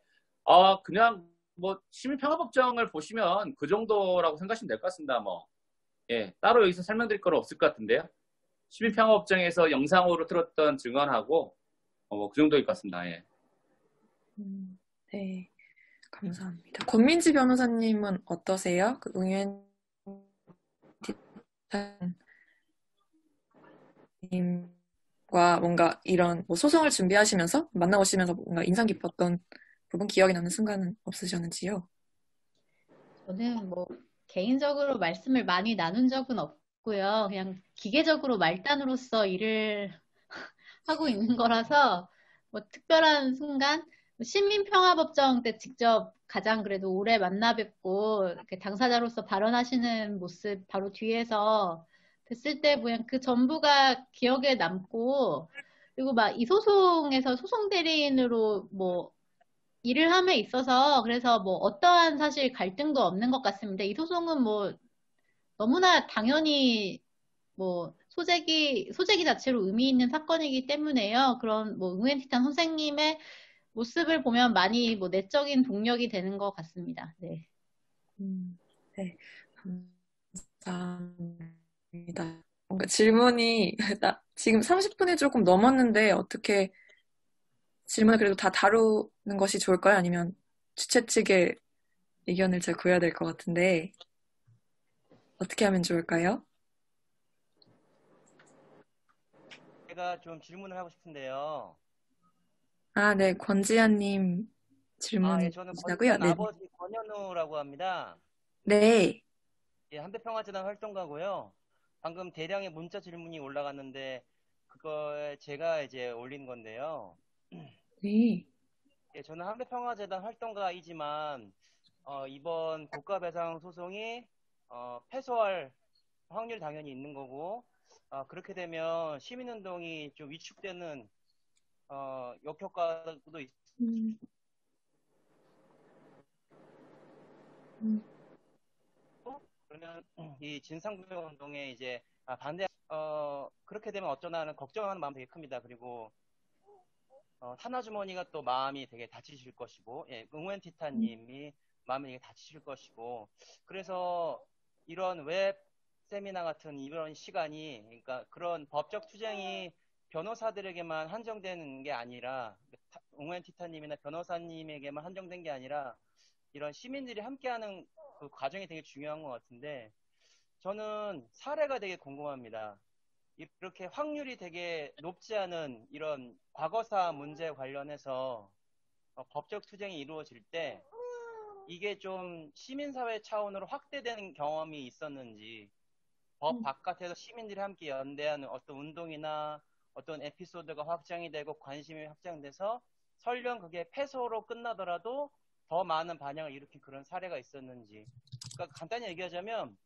그냥 뭐 시민평화법정을 보시면 그 정도라고 생각하시면 될 것 같습니다. 뭐 따로 여기서 설명드릴 건 없을 것 같은데요. 시민평화법정에서 영상으로 들었던 증언하고 그 정도일 것 같습니다. 예. 네, 감사합니다. 권민지 변호사님은 어떠세요? 그 응현 님과 뭔가 이런 뭐 소송을 준비하시면서 만나보시면서 뭔가 인상 깊었던 부분, 기억에 남는 순간은 없으셨는지요? 저는 뭐 개인적으로 말씀을 많이 나눈 적은 없고요. 그냥 기계적으로 말단으로서 일을 하고 있는 거라서 뭐 특별한 순간 시민평화법정 때 직접 가장 그래도 오래 만나 뵙고 이렇게 당사자로서 발언하시는 모습 바로 뒤에서 뵀을 때 그냥 그 전부가 기억에 남고, 그리고 막 이 소송에서 소송 대리인으로 뭐 일을 함에 있어서 그래서 뭐 어떠한 사실 갈등도 없는 것 같습니다. 이 소송은 뭐 너무나 당연히 뭐 소재기 자체로 의미 있는 사건이기 때문에요. 그런 뭐 응웬티탄 선생님의 모습을 보면 많이 뭐 내적인 동력이 되는 것 같습니다. 네. 네, 감사합니다. 뭔가 질문이 지금 30분이 조금 넘었는데 어떻게 질문을 그래도 다 다루는 것이 좋을까요? 아니면 주최 측의 의견을 제가 구해야 될 것 같은데 어떻게 하면 좋을까요? 제가 좀 질문을 하고 싶은데요. 네, 권지아님 질문 저는 주시고요. 권지한 아버지 권현우라고 합니다. 네. 예, 한대평화재단 활동가고요. 방금 대량의 문자 질문이 올라갔는데 그거에 제가 이제 올린 건데요. 네. 예, 저는 한대평화재단 활동가이지만 이번 고가배상 소송이 패소할 확률 당연히 있는 거고, 그렇게 되면 시민운동이 좀 위축되는 역효과도 있습니다. 그러면 이 진상규명 운동에 이제 반대 그렇게 되면 어쩌나 하는 걱정하는 마음 되게 큽니다. 그리고 하나주머니가 또 마음이 되게 다치실 것이고, 응웬티타님이 마음이 되게 다치실 것이고, 그래서 이런 웹 세미나 같은 이런 시간이, 그러니까 그런 법적 투쟁이 변호사들에게만 한정되는 게 아니라, 응웬티타님이나 변호사님에게만 한정된 게 아니라 이런 시민들이 함께하는 그 과정이 되게 중요한 것 같은데, 저는 사례가 되게 궁금합니다. 이렇게 확률이 되게 높지 않은 이런 과거사 문제 관련해서 법적 투쟁이 이루어질 때 이게 좀 시민사회 차원으로 확대되는 경험이 있었는지, 법 바깥에서 시민들이 함께 연대하는 어떤 운동이나 어떤 에피소드가 확장이 되고 관심이 확장돼서 설령 그게 패소로 끝나더라도 더 많은 반향을 일으킨 그런 사례가 있었는지. 그러니까 간단히 얘기하자면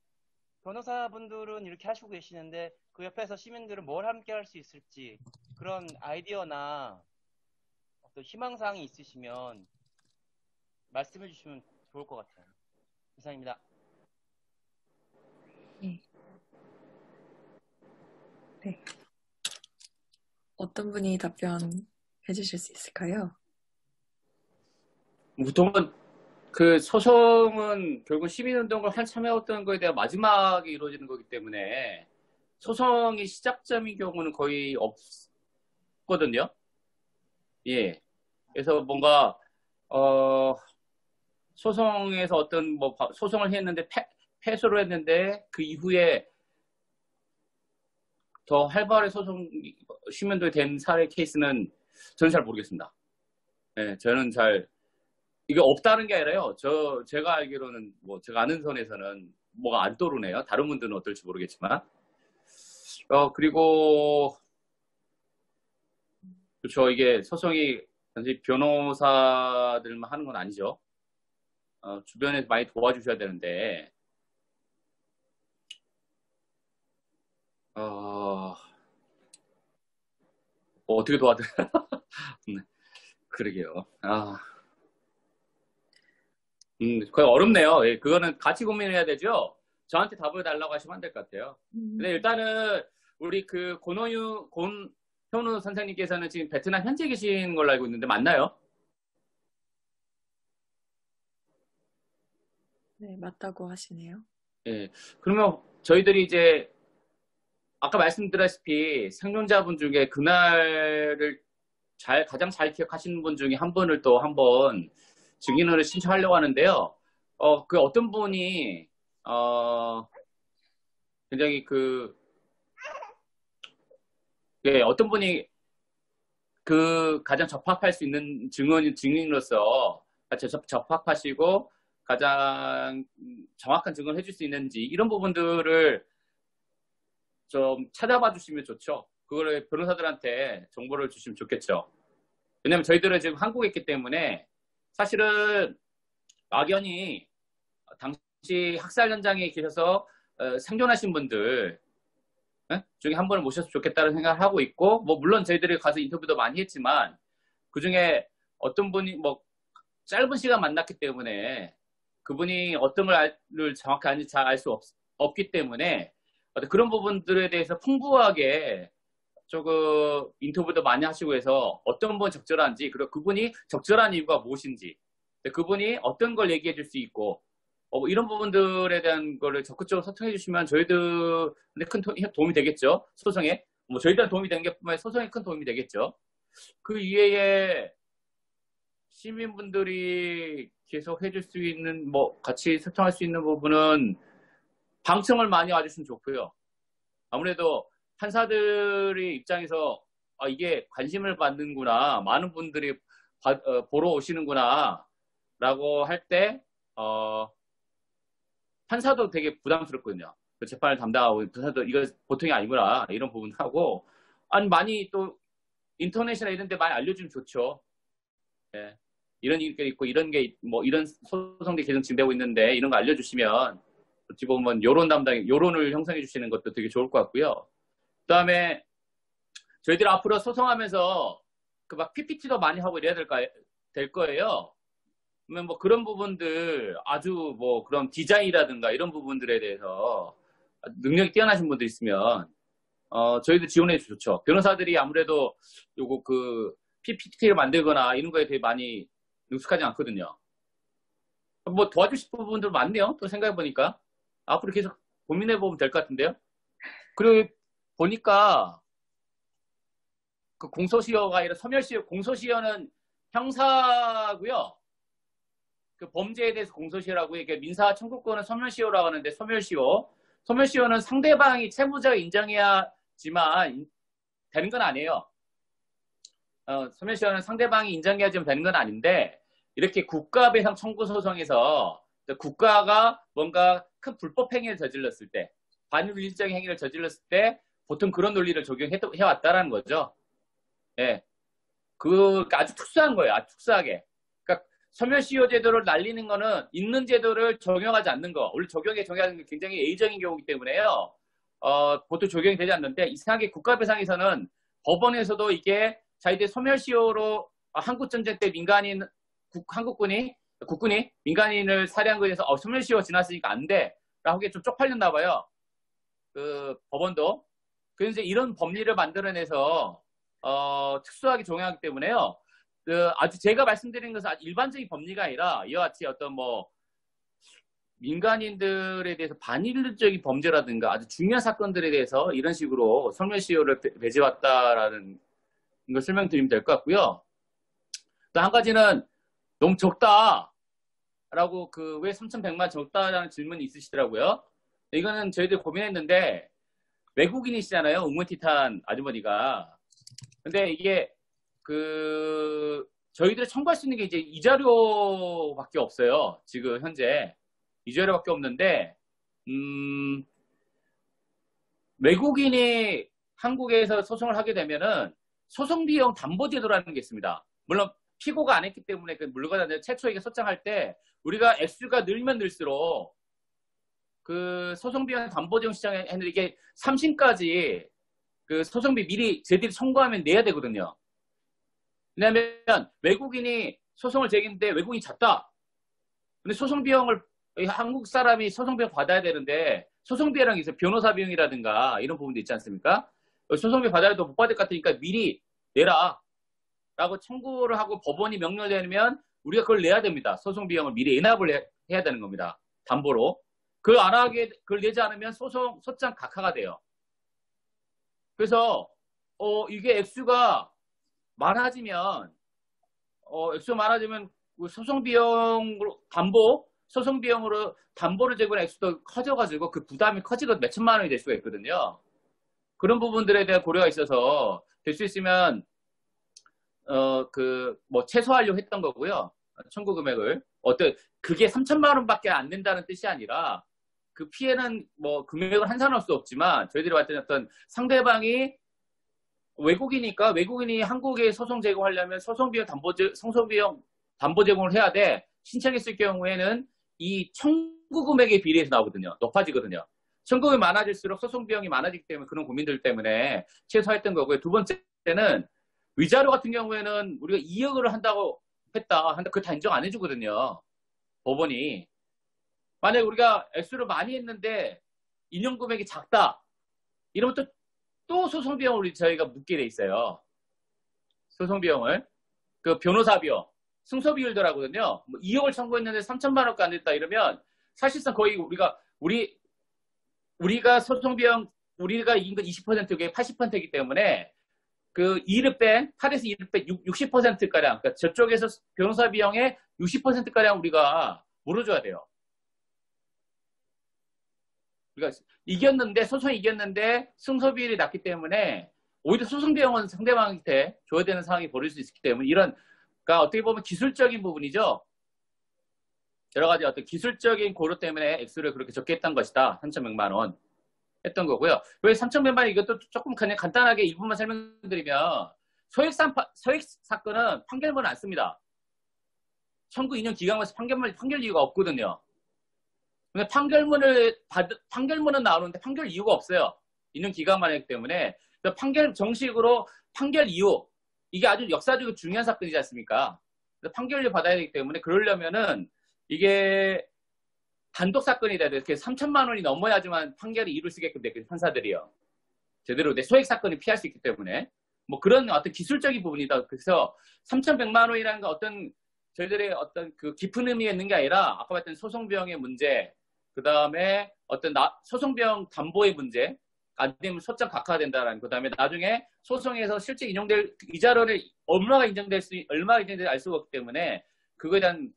변호사분들은 이렇게 하시고 계시는데 그 옆에서 시민들은 뭘 함께 할 수 있을지, 그런 아이디어나 어떤 희망사항이 있으시면 말씀해 주시면 좋을 것 같아요. 이상입니다. 네. 어떤 분이 답변해 주실 수 있을까요? 보통은 그 소송은 결국 시민운동을 참여했던 거에 대한 마지막에 이루어지는 거기 때문에 소송이 시작점인 경우는 거의 없거든요. 예. 그래서 뭔가 소송에서 어떤 뭐 소송을 했는데 패소를 했는데 그 이후에 더 활발하게 소송 시민운동이 된 사례 케이스는 저는 잘 모르겠습니다. 예, 저는 잘 이게 없다는 게 아니라요. 제가 알기로는 뭐 제가 아는 선에서는 뭐가 안 떠오르네요. 다른 분들은 어떨지 모르겠지만. 그리고, 그렇죠. 이게 소송이 단지 변호사들만 하는 건 아니죠. 주변에서 많이 도와주셔야 되는데, 어떻게 도와드려요? 네, 그러게요. 거의 어렵네요. 예, 그거는 같이 고민해야 되죠? 저한테 답을 달라고 하시면 안 될 것 같아요. 근데 일단은, 우리 그 권현우 선생님께서는 지금 베트남 현재 계신 걸로 알고 있는데, 맞나요? 네, 맞다고 하시네요. 예. 그러면 저희들이 이제, 아까 말씀드렸다시피 생존자분 중에 그날을 가장 잘 기억하시는 분 중에 한 분을 또 한번 증인으로 신청하려고 하는데요. 그 어떤 분이, 굉장히 어떤 분이 가장 적합할 수 있는 증인으로서 적합하시고 가장 정확한 증언을 해줄 수 있는지 이런 부분들을 좀 찾아봐 주시면 좋죠. 그거를 변호사들한테 정보를 주시면 좋겠죠. 왜냐면 저희들은 지금 한국에 있기 때문에 사실은 막연히 당시 학살 현장에 계셔서 생존하신 분들 중에 한 분을 모셨으면 좋겠다는 생각을 하고 있고, 뭐 물론 저희들이 가서 인터뷰도 많이 했지만 그 중에 어떤 분이 뭐 짧은 시간 만났기 때문에 그분이 어떤 걸 정확히 잘 알 수 없기 때문에 그런 부분들에 대해서 풍부하게 조금 인터뷰도 많이 하시고 해서 어떤 분이 적절한지, 그리고 그분이 적절한 이유가 무엇인지, 그분이 어떤 걸 얘기해 줄 수 있고, 이런 부분들에 대한 거를 적극적으로 소통해 주시면 저희들한테 큰 도움이 되겠죠. 소송에. 뭐 저희들한테 도움이 되는 게 뿐만 아니라 소송에 큰 도움이 되겠죠. 그 이외에 시민분들이 계속 해줄 수 있는, 같이 소통할 수 있는 부분은 방청을 많이 와주시면 좋고요. 아무래도 판사들의 입장에서 이게 관심을 받는구나, 많은 분들이 보러 오시는구나 라고 할 때 판사도 되게 부담스럽거든요. 재판을 담당하고 판사도 이거 보통이 아니구나 이런 부분을 하고, 많이 또 인터넷이나 이런 데 많이 알려주면 좋죠. 예. 이런 게 있고 이런 소송들이 계속 진행되고 있는데 이런 거 알려주시면 어찌 보면 여론을 형성해 주시는 것도 되게 좋을 것 같고요. 그 다음에 저희들 앞으로 소송하면서 막 PPT도 많이 하고 이래야 될 거예요. 그러면 그런 부분들 아주 그런 디자인이라든가 이런 부분들에 대해서 능력이 뛰어나신 분들 있으면 저희도 지원해 주면 좋죠. 변호사들이 아무래도 요거 PPT를 만들거나 이런 거에 되게 많이 능숙하지 않거든요. 도와주실 부분들 많네요. 또 생각해보니까. 앞으로 계속 고민해보면 될 것 같은데요. 그리고 보니까 그 공소시효가 아니라 소멸시효, 공소시효는 형사고요. 그 범죄에 대해서 공소시효라고, 이게 민사 청구권은 소멸시효라고 하는데, 소멸시효는 상대방이 채무자가 인정해야지만 되는 건 아니에요. 소멸시효는 상대방이 인정해야지만 되는 건 아닌데, 이렇게 국가배상 청구 소송에서 국가가 뭔가 큰 불법 행위를 저질렀을 때, 반윤리적인 행위를 저질렀을 때 보통 그런 논리를 적용해왔다라는 거죠. 예, 아주 특수한 거예요. 아주 특수하게. 그러니까 소멸시효 제도를 날리는 거는 있는 제도를 적용하지 않는 거. 원래 적용하는 게 굉장히 예의적인 경우이기 때문에요. 보통 적용이 되지 않는데, 이상하게 국가배상에서는 법원에서도 이게 자기들 소멸시효로 한국전쟁 때 국군이 민간인을 살해한 거에 대해서 소멸시효 지났으니까 안 돼 라고 하기에 좀 쪽팔렸나 봐요. 그 법원도. 그래서 이런 법리를 만들어내서 특수하게 적용하기 때문에요. 아주 제가 말씀드린 것은 아주 일반적인 법리가 아니라 이와 같이 어떤 민간인들에 대해서 반인륜적인 범죄라든가 아주 중요한 사건들에 대해서 이런 식으로 소멸시효를 배제왔다라는 걸 설명드리면 될 것 같고요. 또 한 가지는 너무 적다라고 왜 3,100만 적다라는 질문이 있으시더라고요. 이거는 저희들 고민했는데 외국인이시잖아요. 응원티탄 아주머니가. 근데 이게 저희들이 청구할 수 있는 게 이제 이 자료밖에 없어요. 지금 현재 이 자료밖에 없는데 외국인이 한국에서 소송을 하게 되면은 소송비용 담보제도라는 게 있습니다. 물론 피고가 안 했기 때문에 그 물건을 최초에 소장할 때 우리가 액수가 늘면 늘수록 그 소송비용 담보제도 시장에 했는데 이게 3심까지 그 소송비 미리 저희들이 청구하면 내야 되거든요. 왜냐하면 외국인이 소송을 제기했는데 외국인이 졌다. 근데 소송비용을 한국 사람이 소송비용 받아야 되는데 소송비용이 있어요. 변호사 비용이라든가 이런 부분도 있지 않습니까? 소송비 받아야 해도 못 받을 것 같으니까 미리 내라 라고 청구를 하고 법원이 명령을 내리면 우리가 그걸 내야 됩니다. 소송비용을 미리 인합을 해야 되는 겁니다. 담보로. 그걸 내지 않으면 소장 각하가 돼요. 그래서 이게 액수가 많아지면 소송비용으로 담보를 제공한 액수도 커져가지고 그 부담이 커지고 몇 천만 원이 될 수가 있거든요. 그런 부분들에 대한 고려가 있어서 될 수 있으면 최소화하려고 했던 거고요. 청구 금액을. 그게 3천만 원밖에 안 된다는 뜻이 아니라 그 피해는 금액을 한산할 수 없지만 저희들이 봤을 때 어떤 상대방이 외국이니까 외국인이 한국에 소송 제공하려면 소송비용 담보 제공을 해야 돼. 신청했을 경우에는 이 청구 금액에 비례해서 나오거든요. 높아지거든요. 청구금이 많아질수록 소송 비용이 많아지기 때문에 그런 고민들 때문에 최소화했던 거고요. 두 번째는 위자료 같은 경우에는 우리가 2억을 한다고 했다. 그거 다 인정 안 해주거든요. 법원이. 만약에 우리가 액수를 많이 했는데 인용 금액이 작다. 이러면 또 소송 비용을 저희가 묻게 돼 있어요. 소송 비용을. 그 변호사 비용. 승소 비율더라고요. 2억을 청구했는데 3천만 원가 안 됐다 이러면 사실상 거의 우리가 소송 비용 우리가 이긴 건 20%게 80%이기 때문에 그 2를 뺀 8에서 2를 뺀 60%가량 그러니까 저쪽에서 변호사 비용의 60%가량 우리가 물어줘야 돼요. 우리가 소송이 이겼는데 승소 비율이 낮기 때문에 오히려 소송 비용은 상대방한테 줘야 되는 상황이 벌어질 수 있기 때문에 그러니까 어떻게 보면 기술적인 부분이죠. 여러 가지 어떤 기술적인 고려 때문에 액수를 그렇게 적게 했던 것이다. 3,100만 원 했던 거고요. 왜 3,100만 원 이것도 조금 그냥 간단하게 일부만 설명드리면 소액 사건은 판결문을 안 씁니다. 청구 인용 기각에서 판결 이유가 없거든요. 근데 판결문은 나오는데 판결 이유가 없어요. 인용 기각만 했기 때문에 정식으로 판결 이유 이게 아주 역사적으로 중요한 사건이지 않습니까? 판결을 받아야 되기 때문에 그러려면은 이게 단독 사건이 돼야 돼. 3천만 원이 넘어야지만 판결이 이룰 수 있게끔 되거든요. 판사들이요. 제대로 소액 사건을 피할 수 있기 때문에 그런 어떤 기술적인 부분이다. 그래서 3,100만 원이라는 건 저희들의 어떤 그 깊은 의미가 있는 게 아니라 아까 봤던 소송비용의 문제, 그 다음에 어떤 소송비용 담보의 문제, 안 되면 소장 각하된다라는 그 다음에 나중에 소송에서 실제 인용될 위자료를 얼마가 인정될지 알 수가 없기 때문에 그거에 대한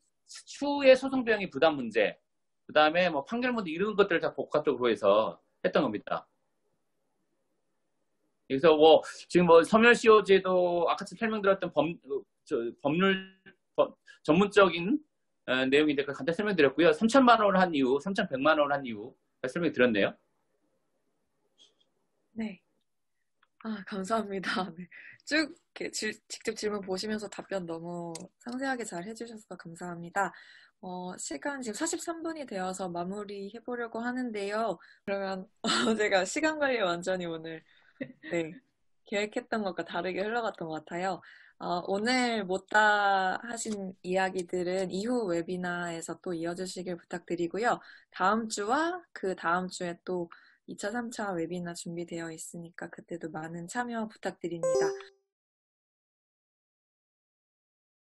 추후의 소송 비용의 부담 문제, 그 다음에 판결 문제 이런 것들을 다 복합적으로 해서 했던 겁니다. 그래서 지금 소멸시효제도 아까 설명드렸던 법률 전문적인 내용인데 간단히 설명드렸고요. 3천만 원을 한 이유, 3,100만 원을 한 이유 설명드렸네요. 네. 감사합니다. 네. 쭉 이렇게 직접 질문 보시면서 답변 너무 상세하게 잘 해주셔서 감사합니다. 시간 지금 43분이 되어서 마무리 해보려고 하는데요. 그러면 제가 시간 관리 완전히 오늘 계획했던 것과 다르게 흘러갔던 것 같아요. 오늘 못다 하신 이야기들은 이후 웨비나에서 또 이어주시길 부탁드리고요. 다음 주와 그 다음 주에 또 2차, 3차 웨비나 준비되어 있으니까 그때도 많은 참여 부탁드립니다.